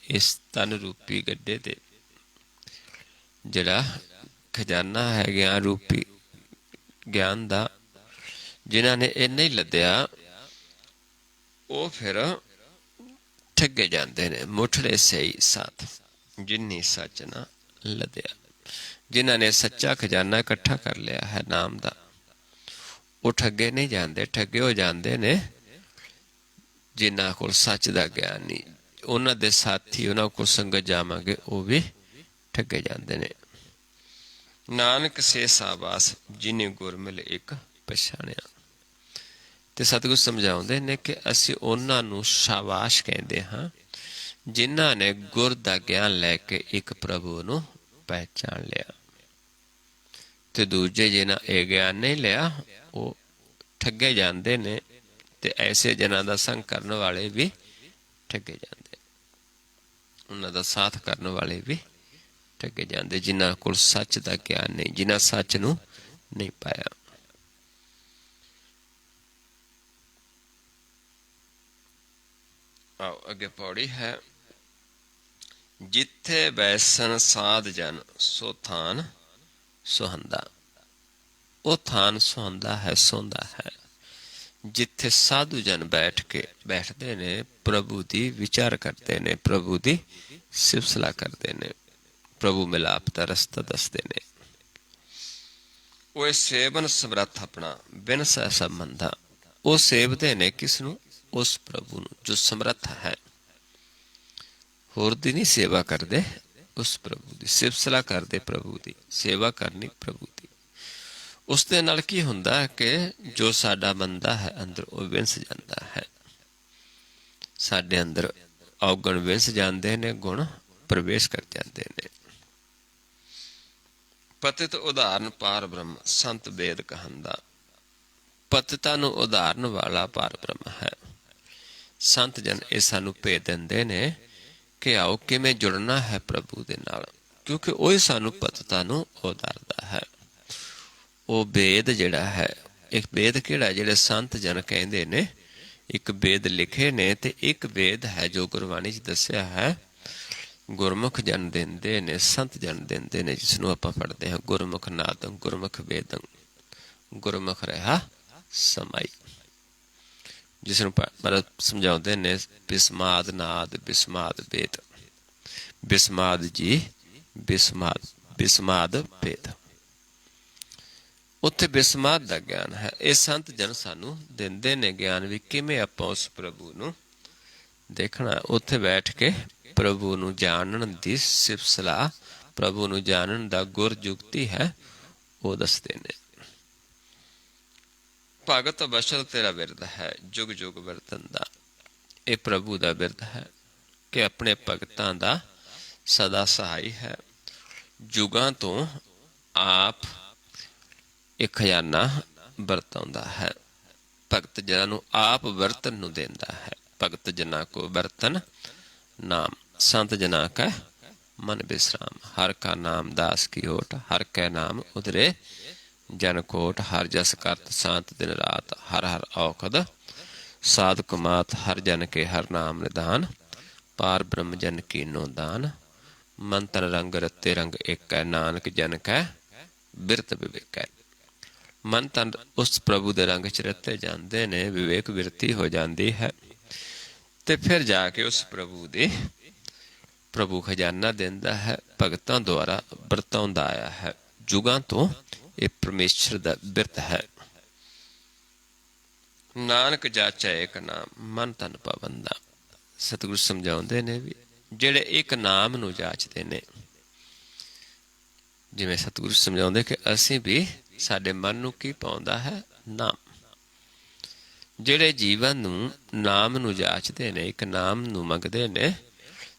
ਇਸ ਧਨ ਰੂਪੀ ਗੱਡੇ ਦੇ, ਜਿਹੜਾ ਖਜ਼ਾਨਾ ਹੈ ਗਿਆਨ ਰੂਪੀ ਗਿਆਨ ਦਾ, ਜਿਨ੍ਹਾਂ ਨੇ ਇਹ ਨਹੀਂ ਲੱਦਿਆ, ਉਹ ਫਿਰ ਠੱਗੇ ਜਾਂਦੇ ਨੇ। ਮੁਠੜੇ ਸੇਈ ਸਾਥ ਜਿਨੀ ਸੱਚ ਨਾ ਲੱਦਿਆ। ਜਿਨ੍ਹਾਂ ਨੇ ਸੱਚਾ ਖਜ਼ਾਨਾ ਇਕੱਠਾ ਕਰ ਲਿਆ ਹੈ ਨਾਮ ਦਾ, ਉਹ ਠੱਗੇ ਨਹੀਂ ਜਾਂਦੇ। ਠੱਗੇ ਹੋ ਜਾਂਦੇ ਨੇ ਜਿਨ੍ਹਾਂ ਕੋਲ ਸੱਚ ਦਾ ਗਿਆਨ ਨਹੀਂ। ਉਹਨਾਂ ਦੇ ਸਾਥੀ, ਉਹਨਾਂ ਕੋਲ ਸੰਗਤ ਜਾਵਾਂਗੇ, ਉਹ ਵੀ ਠੱਗੇ ਜਾਂਦੇ ਨੇ। ਨਾਨਕ ਸੇ ਸਾਬਾਸ ਜਿਨੇ ਗੁਰ ਮਿਲ ਇੱਕ ਪਛਾਣਿਆ। ਤੇ ਸਤਿਗੁਰ ਸਮਝਾਉਂਦੇ ਨੇ ਕਿ ਅਸੀਂ ਉਹਨਾਂ ਨੂੰ ਸ਼ਾਬਾਸ਼ ਕਹਿੰਦੇ ਹਾਂ ਜਿਨ੍ਹਾਂ ਨੇ ਗੁਰ ਦਾ ਗਿਆਨ ਲੈ ਕੇ ਇੱਕ ਪ੍ਰਭੂ ਨੂੰ ਪਹਿਚਾਣ ਲਿਆ। ਤੇ ਦੂਜੇ ਜਿਨ੍ਹਾਂ ਇਹ ਗਿਆਨ ਨਹੀਂ ਲਿਆ, ਉਹ ਠੱਗੇ ਜਾਂਦੇ ਨੇ। ਤੇ ਐਸੇ ਜਨਾਂ ਦਾ ਸੰਗ ਕਰਨ ਵਾਲੇ ਵੀ ਠੱਗੇ ਜਾਂਦੇ, ਉਹਨਾਂ ਦਾ ਸਾਥ ਕਰਨ ਵਾਲੇ ਵੀ ਠੱਗੇ ਜਾਂਦੇ, ਜਿਨ੍ਹਾਂ ਕੋਲ ਸੱਚ ਦਾ ਗਿਆਨ ਨਹੀਂ, ਜਿਨ੍ਹਾਂ ਸੱਚ ਨੂੰ ਨਹੀਂ ਪਾਇਆ। ਆਓ ਅੱਗੇ ਪੌੜੀ ਹੈ। ਜਿੱਥੇ ਬੈਸਣ ਸਾਧ ਜਨ ਸੋ ਥਾਨ ਸੁਹੰਦਾ। ਉਹ ਥਾਨ ਸੁਹੰਦਾ ਹੈ, ਸੌਂਦਾ ਹੈ, ਜਿੱਥੇ ਸਾਧੂ ਜਨ ਬੈਠਦੇ ਨੇ, ਪ੍ਰਭੂ ਦੀ ਵਿਚਾਰ ਕਰਦੇ ਨੇ, ਪ੍ਰਭੂ ਦੀ ਸਿਫਤਸਲਾਹ ਕਰਦੇ ਨੇ, ਪ੍ਰਭੂ ਮਿਲਾਪ ਦਾ ਰਸਤਾ ਦੱਸਦੇ ਨੇ। ਉਹ ਸੇਵਨ ਸਮਰੱਥ ਆਪਣਾ ਬਿਨ ਸਹਿ ਸੰਬੰਧਾ। ਉਹ ਸੇਵਦੇ ਨੇ ਕਿਸ ਨੂੰ? ਉਸ ਪ੍ਰਭੂ ਨੂੰ ਜੋ ਸਮਰੱਥ ਹੈ। ਹੋਰ ਦੀ ਨਹੀਂ ਸੇਵਾ ਕਰਦੇ, ਉਸ ਪ੍ਰਭੂ ਦੀ ਸਿਫਤਸਲਾਹ ਕਰਦੇ, ਪ੍ਰਭੂ ਦੀ ਸੇਵਾ ਕਰਨੀ, ਪ੍ਰਭੂ ਦੀ। ਉਸ ਦੇ ਨਾਲ ਕੀ ਹੁੰਦਾ ਕਿ ਜੋ ਸਾਡਾ ਬੰਦਾ ਹੈ ਅੰਦਰ, ਉਹ ਵਿੰਸ ਜਾਂਦਾ ਹੈ। ਸਾਡੇ ਅੰਦਰ ਔਗਣ ਵਿੰਸ ਜਾਂਦੇ ਨੇ, ਗੁਣ ਪ੍ਰਵੇਸ਼ ਕਰ ਜਾਂਦੇ ਨੇ। ਪਤਿਤ ਉਦਾਹਰਨ ਪਾਰ ਬ੍ਰਹਮ ਸੰਤ ਵੇਦ ਕਹੰਦਾ। ਪਤਿਤਾਂ ਨੂੰ ਉਦਾਹਰਨ ਵਾਲਾ ਪਾਰ ਬ੍ਰਹਮ ਹੈ। ਸੰਤ ਜਨ ਇਹ ਸਾਨੂੰ ਭੇਦ ਦਿੰਦੇ ਨੇ ਕਿ ਆਓ ਕਿਵੇਂ ਜੁੜਨਾ ਹੈ ਪ੍ਰਭੂ ਦੇ ਨਾਲ, ਕਿਉਂਕਿ ਉਹ ਹੀ ਸਾਨੂੰ ਪਤਿਤਾਂ ਨੂੰ ਉਦਾਰਦਾ ਹੈ। ਉਹ ਵੇਦ ਜਿਹੜਾ ਹੈ, ਇੱਕ ਵੇਦ ਕਿਹੜਾ? ਜਿਹੜੇ ਸੰਤ ਜਨ ਕਹਿੰਦੇ ਨੇ, ਇੱਕ ਵੇਦ ਲਿਖੇ ਨੇ, ਤੇ ਇੱਕ ਵੇਦ ਹੈ ਜੋ ਗੁਰਬਾਣੀ 'ਚ ਦੱਸਿਆ ਹੈ, ਗੁਰਮੁਖ ਜਨ ਦਿੰਦੇ ਨੇ, ਸੰਤ ਜਨ ਦਿੰਦੇ ਨੇ, ਜਿਸ ਨੂੰ ਆਪਾਂ ਪੜ੍ਹਦੇ ਹਾਂ ਗੁਰਮੁਖ ਨਾਦੰ ਗੁਰਮੁਖ ਵੇਦੰ ਗੁਰਮੁਖ ਰਹਾ ਸਮਾਈ, ਜਿਸ ਨੂੰ ਮਤਲਬ ਸਮਝਾਉਂਦੇ ਨੇ ਬਿਸਮਾਦ ਨਾਦ ਬਿਸਮਾਦ ਵੇਦ, ਬਿਸਮਾਦ ਜੀ ਬਿਸਮਾਦ ਵੇਦ। ਉੱਥੇ ਬਿਸਮਾਦ ਦਾ ਗਿਆਨ ਹੈ। ਇਹ ਸੰਤ ਜਨ ਸਾਨੂੰ ਦਿੰਦੇ ਨੇ ਗਿਆਨ ਵੀ ਕਿਵੇਂ ਆਪਾਂ ਉਸ ਪ੍ਰਭੂ ਨੂੰ ਦੇਖਣਾ। ਉੱਥੇ ਬੈਠ ਕੇ ਪ੍ਰਭੂ ਨੂੰ ਜਾਣਨ ਦੀ ਸਿਫਤਸਲਾਹ, ਪ੍ਰਭੂ ਨੂੰ ਜਾਣਨ ਦਾ ਗੁਰ ਜੁਗਤੀ ਹੈ, ਉਹ ਦੱਸਦੇ ਨੇ। ਭਗਤ ਬਸ਼ਲ ਤੇਰਾ ਬਿਰਦ ਹੈ ਜੁਗ ਜੁਗ ਵਰਤਨ ਦਾ। ਇਹ ਪ੍ਰਭੂ ਦਾ ਬਿਰਦ ਹੈ ਕਿ ਆਪਣੇ ਭਗਤਾਂ ਦਾ ਸਦਾ ਸਹਾਈ ਹੈ। ਜੁਗਾਂ ਤੋਂ ਆਪ ਇਹ ਖਜ਼ਾਨਾ ਵਰਤਾਉਂਦਾ ਹੈ। ਭਗਤ ਜਨਾਂ ਨੂੰ ਆਪ ਵਰਤਨ ਨੂੰ ਦਿੰਦਾ ਹੈ। ਭਗਤ ਜਨਾਂ ਕੋ ਵਰਤਨ ਨਾਮ, ਸੰਤ ਜਨਾਂ ਕੈ ਮਨ ਬਿਸਰਾਮ। ਹਰ ਕਾ ਨਾਮ ਦਾਸ ਕੀ ਓਟ, ਹਰ ਕੈ ਨਾਮ ਉਧਰੇ ਜਨ ਕੋਟ। ਹਰ ਜਸ ਕਰਤ शांत दिन रात, हर हर औखद साध कुमात। हर जन के हर नाम निधान, पार ब्रह्म जन कीनो दान। मन तन रंग रत्ते रंग एक है, नानक जन कै बिरत विवेक है। मन तन उस प्रभु दे रंग च रत्ते जाते ने, विवेक बिरती हो जाती है। ते फिर जाके उस प्रभु खजाना देंदा है, भगतां द्वारा वरताउंदा आया है। जुगां तो ये परमेश्वर दा बिरत है। नानक जाचै एक नाम, मन तन पाबंदा। सतगुरु समझाउंदे ने भी ਜਿਹੜੇ ਇੱਕ ਨਾਮ ਨੂੰ ਜਾਚਦੇ ਨੇ, ਜਿਵੇਂ ਸਤਿਗੁਰੂ ਸਮਝਾਉਂਦੇ ਕਿ ਅਸੀਂ ਵੀ, ਸਾਡੇ ਮਨ ਨੂੰ ਕੀ ਪਾਉਂਦਾ ਹੈ? ਨਾਮ। ਜਿਹੜੇ ਜੀਵਨ ਨੂੰ ਨਾਮ ਨੂੰ ਜਾਚਦੇ ਨੇ, ਇੱਕ ਨਾਮ ਨੂੰ ਮੰਗਦੇ ਨੇ,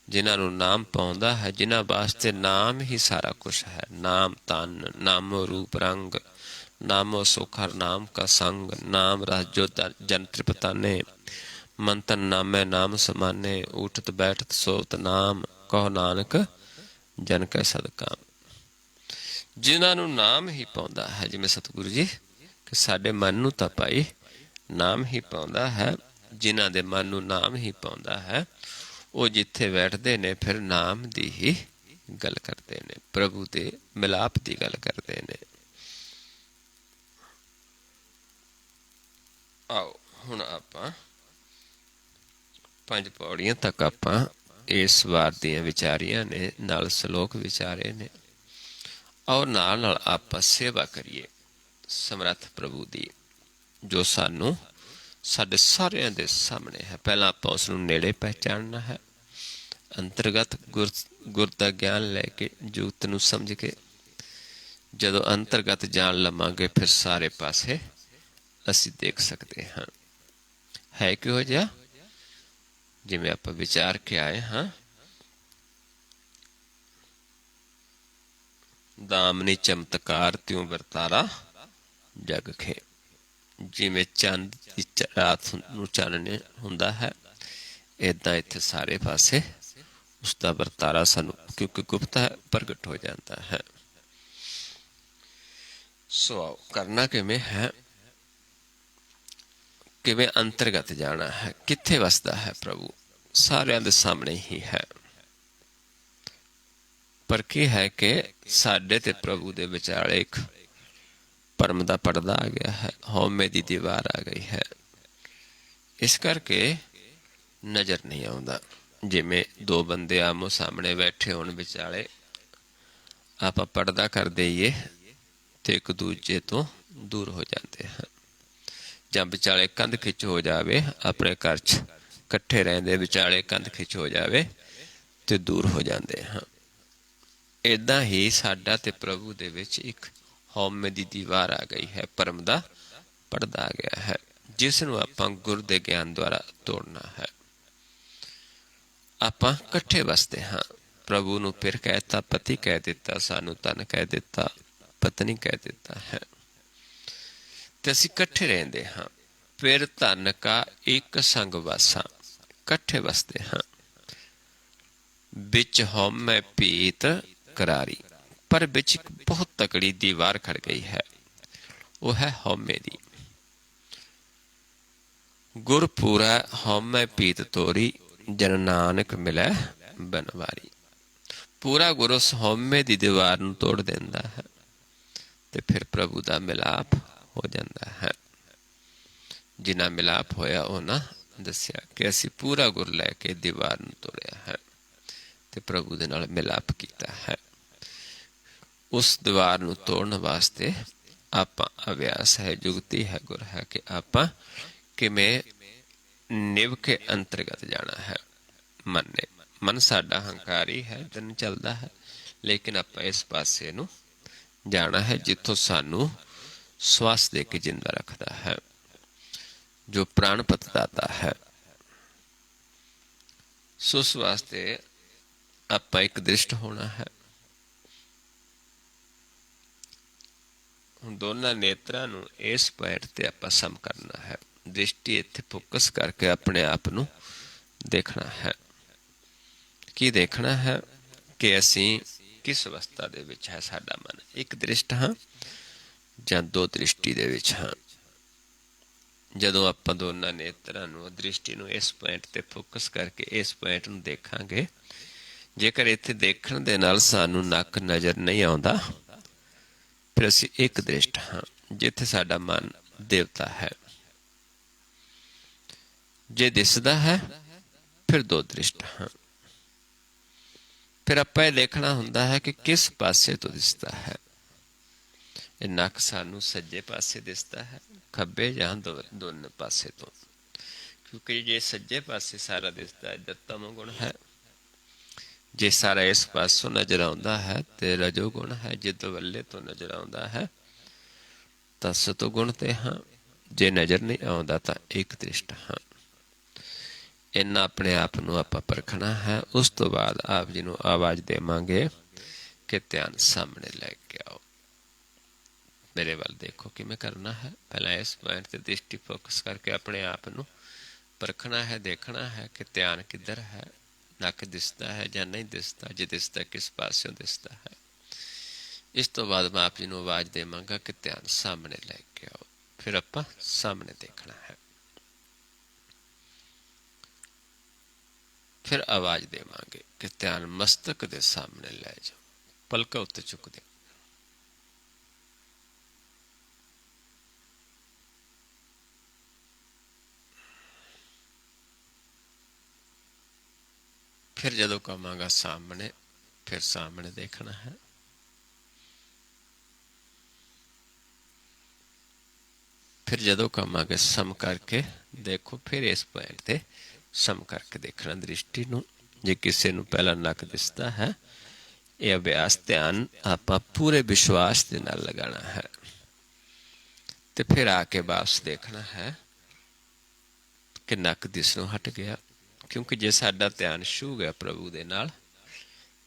ਜਿਨ੍ਹਾਂ ਨੂੰ ਨਾਮ ਪਾਉਂਦਾ ਹੈ, ਜਿਨ੍ਹਾਂ ਵਾਸਤੇ ਨਾਮ ਹੀ ਸਾਰਾ ਕੁਛ ਹੈ। ਨਾਮ ਤਨ, ਨਾਮੋ ਰੂਪ ਰੰਗ, ਨਾਮੋ ਸੁਖ ਹਰ ਨਾਮ ਕਾ ਸੰਗ। ਨਾਮ ਰਸ ਜੋ ਜਨ ਤ੍ਰਿਪਤਾਨੇ, ਮਨ ਤਨ ਨਾਮੈ ਨਾਮ ਸਮਾਨੇ। ਉਠਤ ਬੈਠਤ ਸੋਤ ਨਾਮ, ਕਹੋ ਨਾਨਕ ਜਨ ਕੈ ਸਦਕਾਮ। ਜਿਨ੍ਹਾਂ ਨੂੰ ਨਾਮ ਹੀ ਪਾਉਂਦਾ ਹੈ, ਜਿਵੇਂ ਸਤਿਗੁਰੂ ਜੀ ਕਿ ਸਾਡੇ ਮਨ ਨੂੰ ਤਾਂ ਭਾਈ ਨਾਮ ਹੀ ਪਾਉਂਦਾ ਹੈ। ਜਿਨ੍ਹਾਂ ਦੇ ਮਨ ਨੂੰ ਨਾਮ ਹੀ ਪਾਉਂਦਾ ਹੈ, ਉਹ ਜਿੱਥੇ ਬੈਠਦੇ ਨੇ ਫਿਰ ਨਾਮ ਦੀ ਹੀ ਗੱਲ ਕਰਦੇ ਨੇ, ਪ੍ਰਭੂ ਦੇ ਮਿਲਾਪ ਦੀ ਗੱਲ ਕਰਦੇ ਨੇ। ਆਓ ਹੁਣ ਆਪਾਂ 5 ਪੌੜੀਆਂ ਤੱਕ ਆਪਾਂ ਇਸ ਵਾਰ ਦੀਆਂ ਵਿਚਾਰੀਆਂ ਨੇ, ਨਾਲ ਸ਼ਲੋਕ ਵਿਚਾਰੇ ਨੇ। ਔਰ ਨਾਲ ਨਾਲ ਆਪਾਂ ਸੇਵਾ ਕਰੀਏ ਸਮਰੱਥ ਪ੍ਰਭੂ ਦੀ, ਜੋ ਸਾਨੂੰ ਸਾਡੇ ਸਾਰਿਆਂ ਦੇ ਸਾਹਮਣੇ ਹੈ। ਪਹਿਲਾਂ ਆਪਾਂ ਉਸ ਨੂੰ ਨੇੜੇ ਪਹਿਚਾਨਣਾ ਹੈ, ਅੰਤਰਗਤ ਗੁਰ ਦਾ ਗਿਆਨ ਲੈ ਕੇ, ਜੁਗਤ ਨੂੰ ਸਮਝ ਕੇ। ਜਦੋਂ ਅੰਤਰਗਤ ਜਾਣ ਲਵਾਂਗੇ ਫਿਰ ਸਾਰੇ ਪਾਸੇ ਅਸੀਂ ਦੇਖ ਸਕਦੇ ਹਾਂ। ਹੈ ਕਿਹੋ ਜਿਹਾ? ਜਿਵੇਂ ਆਪਾਂ ਵਿਚਾਰ ਕੇ ਆਏ ਹਾਂ, ਦਾਮਨੀ ਚਮਤਕਾਰ ਤਿਉ ਵਰਤਾਰਾ ਜਗ ਖੇ। ਜਿਵੇਂ ਚੰਦ ਦੀ ਰਾਤ ਨੂੰ ਚਾਨਣ ਹੁੰਦਾ ਹੈ, ਏਦਾਂ ਇੱਥੇ ਸਾਰੇ ਪਾਸੇ ਉਸਦਾ ਵਰਤਾਰਾ ਸਾਨੂੰ, ਕਿਉਂਕਿ ਗੁਪਤ ਹੈ, ਪ੍ਰਗਟ ਹੋ ਜਾਂਦਾ ਹੈ। ਸੋ ਆਓ ਕਰਨਾ ਕਿਵੇਂ ਹੈ? ਕਿਵੇਂ ਅੰਤਰਗਤ ਜਾਣਾ ਹੈ? ਕਿੱਥੇ ਵਸਦਾ ਹੈ ਪ੍ਰਭੂ? ਸਾਰਿਆਂ ਦੇ ਸਾਹਮਣੇ ਹੀ ਹੈ। ਪਰ ਕੀ ਹੈ ਕਿ ਸਾਡੇ ਤੇ ਪ੍ਰਭੂ ਦੇ ਵਿਚਾਲੇ ਇੱਕ ਭਰਮ ਦਾ ਪਰਦਾ ਆ ਗਿਆ ਹੈ, ਹਉਮੈ ਦੀ ਦੀਵਾਰ ਆ ਗਈ ਹੈ। ਇਸ ਕਰਕੇ ਨਜ਼ਰ ਨਹੀਂ ਆਉਂਦਾ। ਜਿਵੇਂ ਦੋ ਬੰਦੇ ਆਮੋ ਸਾਹਮਣੇ ਬੈਠੇ ਹੋਣ, ਵਿਚਾਲੇ ਆਪਾਂ ਪਰਦਾ ਕਰ ਦਈਏ ਤੇ ਇੱਕ ਦੂਜੇ ਤੋਂ ਦੂਰ ਹੋ ਜਾਂਦੇ ਹਨ। ਜਾਂ ਵਿਚਾਲੇ ਕੰਧ ਖਿੱਚ ਹੋ ਜਾਵੇ, ਆਪਣੇ ਘਰ 'ਚ ਇਕੱਠੇ ਰਹਿੰਦੇ, ਵਿਚਾਲੇ ਕੰਧ ਖਿੱਚ ਹੋ ਜਾਵੇ ਤੇ ਦੂਰ ਹੋ ਜਾਂਦੇ ਹਾਂ। ਏਦਾਂ ਹੀ ਸਾਡਾ ਤੇ ਪ੍ਰਭੂ ਦੇ ਵਿੱਚ ਇੱਕ ਹਉਮੈ ਦੀ ਦੀਵਾਰ ਆ ਗਈ ਹੈ, ਭਰਮ ਦਾ ਪਰਦਾ ਆ ਗਿਆ ਹੈ, ਜਿਸ ਨੂੰ ਆਪਾਂ ਗੁਰ ਦੇ ਗਿਆਨ ਦੁਆਰਾ ਤੋੜਨਾ ਹੈ। ਆਪਾਂ ਇਕੱਠੇ ਵਸਦੇ ਹਾਂ। ਪ੍ਰਭੂ ਨੂੰ ਫਿਰ ਕਹਿਤਾ, ਪਤੀ ਕਹਿ ਦਿੱਤਾ, ਸਾਨੂੰ ਧਨ ਕਹਿ ਦਿੱਤਾ, ਪਤਨੀ ਕਹਿ ਦਿੱਤਾ ਹੈ, ਤੇ ਅਸੀਂ ਇਕੱਠੇ ਰਹਿੰਦੇ ਹਾਂ। ਫਿਰ ਧਨ ਕਾ ਇੱਕ ਸੰਗ ਵਾਸਾ, ਇਕੱਠੇ ਵਸਦੇ ਹਾਂ। ਵਿੱਚ ਹਉਮੈ ਭੀਤ ਕਰਾਰੀ, ਪਰ ਵਿੱਚ ਇੱਕ ਬਹੁਤ ਤਕੜੀ ਦੀਵਾਰ ਖੜ ਗਈ ਹੈ, ਉਹ ਹੈ ਹਉਮੈ ਦੀ। ਗੁਰ ਪੂਰਾ ਹਉਮੈ ਭੀਤ ਤੋਰੀ, ਜਨ ਨਾਨਕ ਮਿਲੈ ਬਨਵਾਰੀ। ਪੂਰਾ ਗੁਰ ਉਸ ਹਉਮੈ ਦੀ ਦੀਵਾਰ ਨੂੰ ਤੋੜ ਦਿੰਦਾ ਹੈ ਤੇ ਫਿਰ ਪ੍ਰਭੂ ਦਾ ਮਿਲਾਪ ਹੋ ਜਾਂਦਾ ਹੈ। ਜਿਨ੍ਹਾਂ ਮਿਲਾਪ ਹੋਇਆ ਉਹਨਾਂ ਦੱਸਿਆ ਕਿ ਅਸੀਂ ਪੂਰਾ ਗੁਰ ਲੈ ਕੇ ਦੀਵਾਰ ਨੂੰ ਤੋੜਿਆ ਹੈ ਤੇ ਪ੍ਰਭੂ ਦੇ ਨਾਲ ਮਿਲਾਪ ਕੀਤਾ ਹੈ। ਉਸ ਦੀਵਾਰ ਨੂੰ ਤੋੜਨ ਵਾਸਤੇ ਆਪਾਂ ਅਭਿਆਸ ਹੈ, ਜੁਗਤੀ ਹੈ, ਗੁਰ ਹੈ ਕਿ ਆਪਾਂ ਕਿਵੇਂ ਨਿਭ ਕੇ ਅੰਤਰਗਤ ਜਾਣਾ ਹੈ। ਮਨ ਸਾਡਾ ਹੰਕਾਰੀ ਹੈ, ਦਿਨ ਚੱਲਦਾ ਹੈ, ਲੇਕਿਨ ਆਪਾਂ ਇਸ ਪਾਸੇ ਨੂੰ ਜਾਣਾ ਹੈ ਜਿੱਥੋਂ ਸਾਨੂੰ ਸਵਾਸ ਦੇ ਕੇ ਜਿੰਦਾ ਰੱਖਦਾ ਹੈ, ਜੋ ਪ੍ਰਾਣਪਤ ਦਾਤਾ ਹੈ। ਸੋ ਉਸ ਵਾਸਤੇ ਆਪਾਂ ਇੱਕ ਦ੍ਰਿਸ਼ਟ ਹੋਣਾ ਹੈ। ਹੁਣ ਦੋਨਾਂ ਨੇਤਰਾਂ ਨੂੰ ਇਸ ਪੁਆਇੰਟ ਤੇ ਆਪਾਂ ਸਮ ਕਰਨਾ ਹੈ। दृष्टि इत्थे फोकस करके अपने आप ਨੂੰ देखना है। ਕੀ देखना है कि ਅਸੀਂ किस अवस्था ਦੇ ਵਿੱਚ ਹੈ ਸਾਡਾ ਮਨ, ਇੱਕ ਦ੍ਰਿਸ਼ਟ ਹਾਂ ਜਾਂ ਦੋ ਦ੍ਰਿਸ਼ਟੀ ਦੇ ਵਿੱਚ ਹਾਂ। ਜਦੋਂ ਆਪਾਂ ਦੋਨਾਂ ਨੇਤਰਾਂ ਨੂੰ, ਦ੍ਰਿਸ਼ਟੀ ਨੂੰ ਇਸ ਪੁਆਇੰਟ ਤੇ ਫੋਕਸ ਕਰਕੇ ਇਸ ਪੁਆਇੰਟ ਨੂੰ ਦੇਖਾਂਗੇ, ਜੇਕਰ ਇੱਥੇ ਦੇਖਣ ਦੇ ਨਾਲ ਸਾਨੂੰ ਨੱਕ ਨਜ਼ਰ ਨਹੀਂ ਆਉਂਦਾ, ਫਿਰ ਅਸੀਂ ਇੱਕ ਦ੍ਰਿਸ਼ਟ ਹਾਂ ਜਿੱਥੇ ਸਾਡਾ ਮਨ ਦੇਵਤਾ ਹੈ। ਜੇ ਦਿਸਦਾ ਹੈ ਫਿਰ ਦੋ ਦ੍ਰਿਸ਼ਟ ਹਾਂ। ਫਿਰ ਆਪਾਂ ਇਹ ਦੇਖਣਾ ਹੁੰਦਾ ਹੈ ਕਿ ਕਿਸ ਪਾਸੇ ਤੋਂ ਦਿਸਦਾ ਹੈ। ਇਹ ਨੱਕ ਸਾਨੂੰ ਸੱਜੇ ਪਾਸੇ ਦਿਸਦਾ ਹੈ, ਖੱਬੇ ਜਾਂ ਦੋਨੋਂ ਪਾਸੇ ਤੋਂ, ਕਿਉਂਕਿ ਜੇ ਸੱਜੇ ਪਾਸੇ ਸਾਰਾ ਦਿਸਦਾ ਹੈ ਤਾਂ ਤਮੋ ਗੁਣ ਹੈ, ਜੇ ਸਾਰਾ ਇਸ ਪਾਸੋਂ ਨਜ਼ਰ ਆਉਂਦਾ ਹੈ ਤੇ ਰਜੋ ਗੁਣ ਹੈ, ਜੇ ਦਵੱਲੇ ਤੋਂ ਨਜ਼ਰ ਆਉਂਦਾ ਹੈ ਤਾਂ ਸਤੋ ਗੁਣ ਤੇ ਹਾਂ, ਜੇ ਨਜ਼ਰ ਨਹੀਂ ਆਉਂਦਾ ਤਾਂ ਇੱਕ ਦ੍ਰਿਸ਼ਟ ਹਾਂ। ਇੰਨਾ ਆਪਣੇ ਆਪ ਨੂੰ ਆਪਾਂ ਪਰਖਣਾ ਹੈ। ਉਸ ਤੋਂ ਬਾਅਦ ਆਪ ਜੀ ਨੂੰ ਆਵਾਜ਼ ਦੇਵਾਂਗੇ ਕਿ ਧਿਆਨ ਸਾਹਮਣੇ ਲੈ ਕੇ ਆਓ। ਮੇਰੇ ਵੱਲ ਦੇਖੋ ਕਿਵੇਂ ਕਰਨਾ ਹੈ। ਪਹਿਲਾਂ ਇਸ ਪੁਆਇੰਟ ਤੇ ਦ੍ਰਿਸ਼ਟੀ ਫੋਕਸ ਕਰਕੇ ਆਪਣੇ ਆਪ ਨੂੰ ਪਰਖਣਾ ਹੈ, ਦੇਖਣਾ ਹੈ ਕਿ ਧਿਆਨ ਕਿੱਧਰ ਹੈ, ਨੱਕ ਦਿਸਦਾ ਹੈ ਜਾਂ ਨਹੀਂ ਦਿਸਦਾ, ਜੇ ਦਿਸਦਾ ਕਿਸ ਪਾਸਿਓਂ ਦਿਸਦਾ ਹੈ। ਇਸ ਤੋਂ ਬਾਅਦ ਮੈਂ ਆਪ ਜੀ ਨੂੰ ਆਵਾਜ਼ ਦੇਵਾਂਗਾ ਕਿ ਧਿਆਨ ਸਾਹਮਣੇ ਲੈ ਕੇ ਆਓ। ਫਿਰ ਆਪਾਂ ਸਾਹਮਣੇ ਦੇਖਣਾ ਹੈ। ਫਿਰ ਆਵਾਜ਼ ਦੇਵਾਂਗੇ ਕਿ ਧਿਆਨ ਮਸਤਕ ਦੇ ਸਾਹਮਣੇ ਲੈ ਜਾਓ, ਪਲਕਾਂ ਉੱਤੇ ਚੁੱਕ ਦਿਓ। फिर जदों कहांगा सामने, फिर सामने देखना है। फिर जदों कहांगे सम करके देखो, फिर इस पॉइंट ते सम करके देखना दृष्टि नूं। जे किसी नूं पहला नक दिसदा है, यह अभ्यास ध्यान आपां पूरे विश्वास दे नाल लगाना है ते फिर आके वापस देखना है कि नक दिसनों हट गया। क्योंकि जे साडा ध्यान छू गया प्रभु दे नाल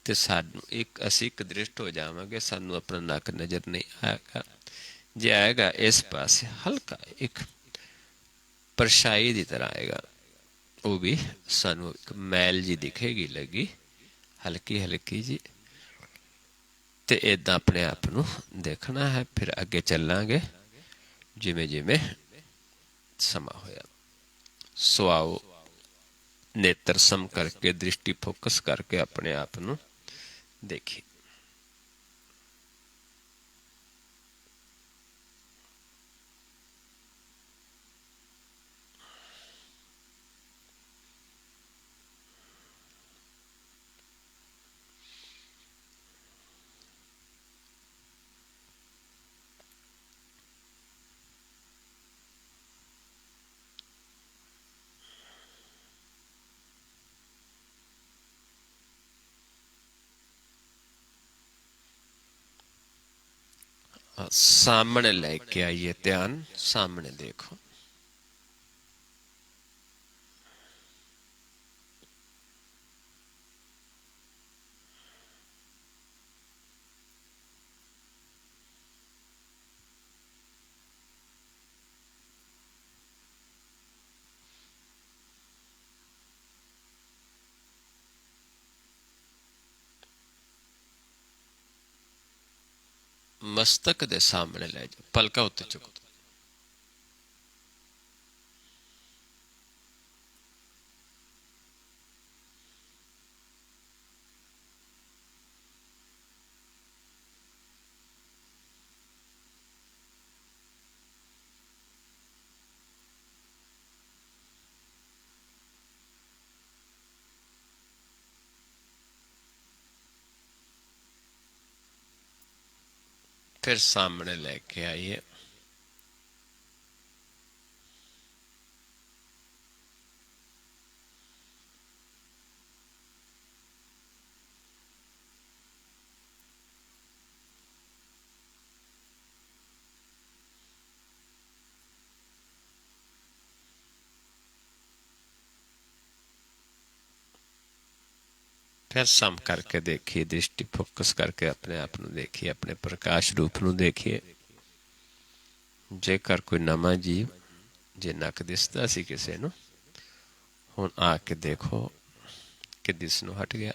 ते सानू एक असीं एक दृष्ट हो जावांगे, सानू अपना नक नज़र नहीं आएगा। जे आएगा इस पासे हल्का एक परछाई की तरह आएगा, वो भी सानू एक मैल जी दिखेगी लगी, हल्की हल्की जी। ते इदां अपने आप नू देखना है। फिर अगे चलांगे जिमें जिमें समा होया। सो आओ नेत्र सम करके दृष्टि फोकस करके अपने आप नू देखिए। सामने लेके आइए, ध्यान सामने देखो। मस्तक दे सामने ले जाओ, पलका उत्ते चुक दो। फिर सामने लेके आइए। फिर सम करके देखिए, दृष्टि फोकस करके अपने आप को देखिए, अपने प्रकाश रूप को देखिए। जेकर कोई नवा जीव ਜੇ ਨੱਕ ਦਿਸਦਾ ਸੀ ਕਿਸੇ ਨੂੰ, ਹੁਣ ਆ ਕੇ ਦੇਖੋ ਕਿ ਦਿਸ ਨੂੰ ਹਟ ਗਿਆ।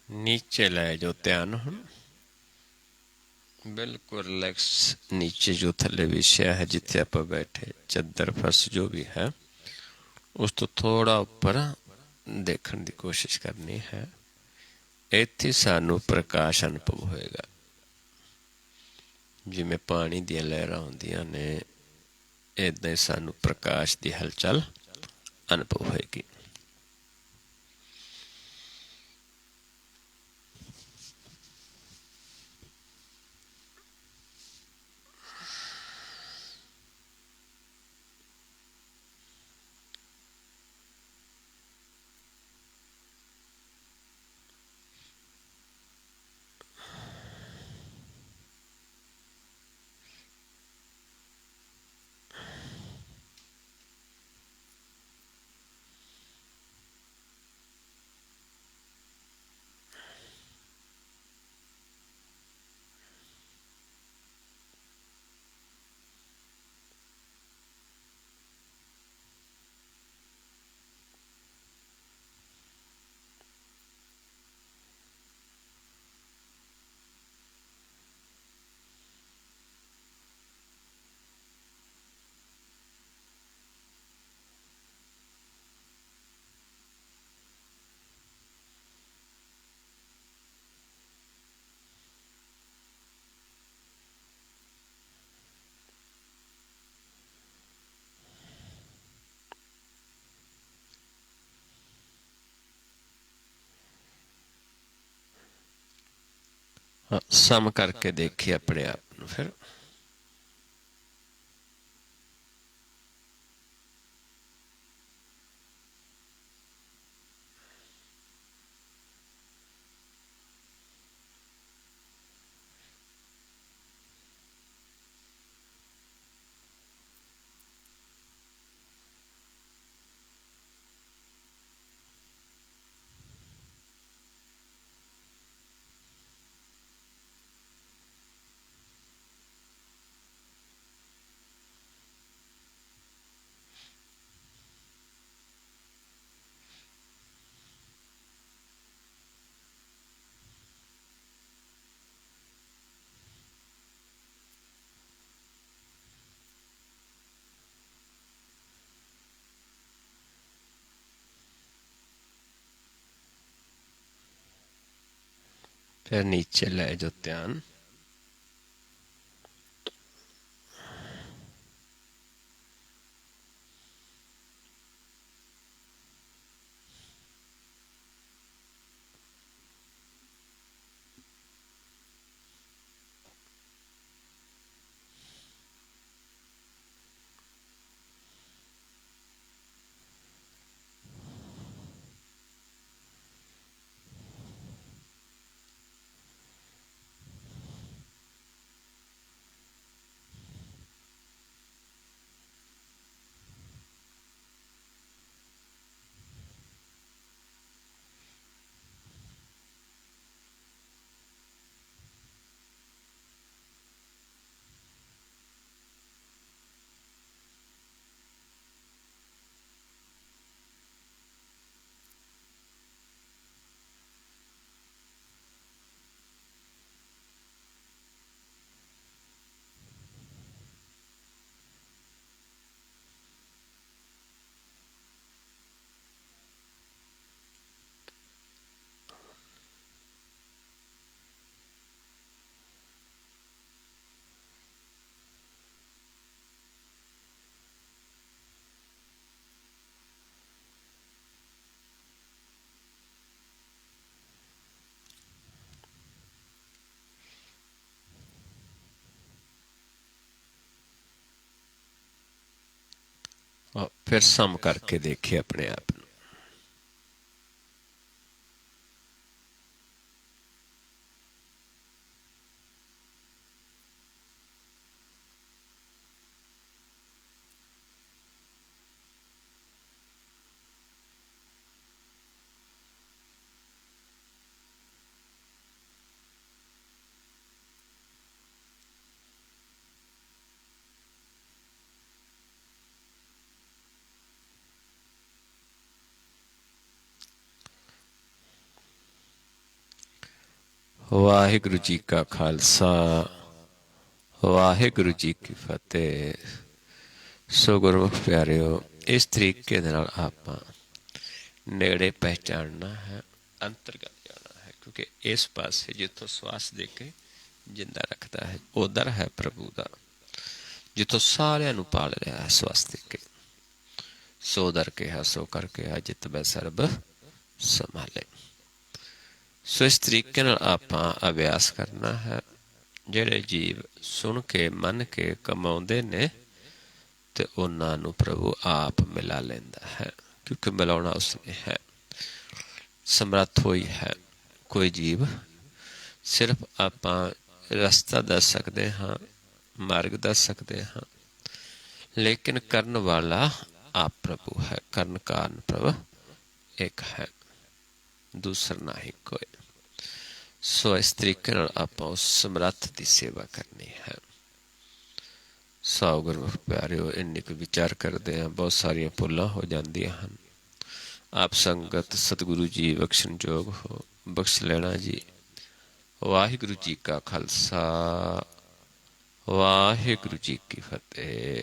नीचे ਲੈ ਜਾਓ ਧਿਆਨ ਹੁਣ, ਬਿਲਕੁਲ ਰਿਲੈਕਸ। ਨੀਚੇ ਜੋ ਥੱਲੇ ਵਿਛਿਆ ਹੈ, ਜਿੱਥੇ ਆਪਾਂ ਬੈਠੇ, ਚੱਦਰ ਫਰਸ਼ ਜੋ ਵੀ ਹੈ, ਉਸ ਤੋਂ ਥੋੜਾ ਉੱਪਰ ਦੇਖਣ ਦੀ ਕੋਸ਼ਿਸ਼ ਕਰਨੀ ਹੈ। ਇੱਥੇ ਸਾਨੂੰ ਪ੍ਰਕਾਸ਼ ਅਨੁਭਵ ਹੋਏਗਾ, ਜਿਵੇਂ ਪਾਣੀ ਦੀਆਂ ਲਹਿਰਾਂ ਹੁੰਦੀਆਂ ਨੇ, ਇੱਦਾਂ ਹੀ ਸਾਨੂੰ ਪ੍ਰਕਾਸ਼ ਦੀ ਹਲਚਲ ਅਨੁਭਵ ਹੋਏਗੀ। ਸਮ ਕਰਕੇ ਦੇਖੀ ਆਪਣੇ ਆਪ ਨੂੰ ਫਿਰ। फिर नीचे ले जाओ ध्यान। ਫਿਰ ਸਮ ਕਰਕੇ ਦੇਖੇ ਆਪਣੇ ਆਪ ਨੂੰ। ਵਾਹਿਗੁਰੂ ਜੀ ਕਾ ਖਾਲਸਾ, ਵਾਹਿਗੁਰੂ ਜੀ ਕੀ ਫਤਿਹ। ਸੋ ਗੁਰਮੁਖ ਪਿਆਰਿਓ, ਇਸ ਤਰੀਕੇ ਦੇ ਨਾਲ ਆਪਾਂ ਨੇੜੇ ਪਹਿਚਾਨਣਾ ਹੈ, ਅੰਤਰਗਤ ਜਾਣਾ ਹੈ, ਕਿਉਂਕਿ ਇਸ ਪਾਸੇ ਜਿੱਥੋਂ ਸਵਾਸ ਦੇ ਕੇ ਜਿੰਦਾ ਰੱਖਦਾ ਹੈ, ਉਧਰ ਹੈ ਪ੍ਰਭੂ ਦਾ, ਜਿੱਥੋਂ ਸਾਰਿਆਂ ਨੂੰ ਪਾਲ ਰਿਹਾ ਹੈ ਸਵਾਸ ਦੇ ਕੇ। ਸੋ ਦਰ ਕਿਹਾ ਸੋ ਕਰ ਕਿਹਾ, ਜਿਤ ਬੈ ਸਰਬ ਸੰਭਾਲੇ। ਸੋ ਇਸ ਤਰੀਕੇ ਨਾਲ ਆਪਾਂ ਅਭਿਆਸ ਕਰਨਾ ਹੈ। ਜਿਹੜੇ ਜੀਵ ਸੁਣ ਕੇ ਮੰਨ ਕੇ ਕਮਾਉਂਦੇ ਨੇ ਤੇ ਉਹਨਾਂ ਨੂੰ ਪ੍ਰਭੂ ਆਪ ਮਿਲਾ ਲੈਂਦਾ ਹੈ, ਕਿਉਂਕਿ ਮਿਲਾਉਣਾ ਉਸਨੇ ਹੈ, ਸਮਰੱਥ ਹੋਈ ਹੈ। ਕੋਈ ਜੀਵ ਸਿਰਫ ਆਪਾਂ ਰਸਤਾ ਦੱਸ ਸਕਦੇ ਹਾਂ, ਮਾਰਗ ਦੱਸ ਸਕਦੇ ਹਾਂ, ਲੇਕਿਨ ਕਰਨ ਵਾਲਾ ਆਪ ਪ੍ਰਭੂ ਹੈ। ਕਰਨ ਕਾਰਨ ਪ੍ਰਭ ਇੱਕ ਹੈ, ਦੂਸਰਾ ਨਹੀਂ ਕੋਈ। ਸੋ ਇਸ ਤਰੀਕੇ ਨਾਲ ਆਪਾਂ ਉਸ ਸਮਰੱਥ ਦੀ ਸੇਵਾ ਕਰਨੀ ਹੈ। ਸੋ ਗੁਰਮੁਖ ਪਿਆਰਿਓ, ਇੰਨੇ ਕੁ ਵਿਚਾਰ ਕਰਦੇ ਹਾਂ, ਬਹੁਤ ਸਾਰੀਆਂ ਭੁੱਲਾਂ ਹੋ ਜਾਂਦੀਆਂ ਹਨ। ਆਪ ਸੰਗਤ ਸਤਿਗੁਰੂ ਜੀ ਬਖਸ਼ਣ ਯੋਗ ਹੋ, ਬਖਸ਼ ਲੈਣਾ ਜੀ। ਵਾਹਿਗੁਰੂ ਜੀ ਕਾ ਖਾਲਸਾ, ਵਾਹਿਗੁਰੂ ਜੀ ਕੀ ਫਤਿਹ।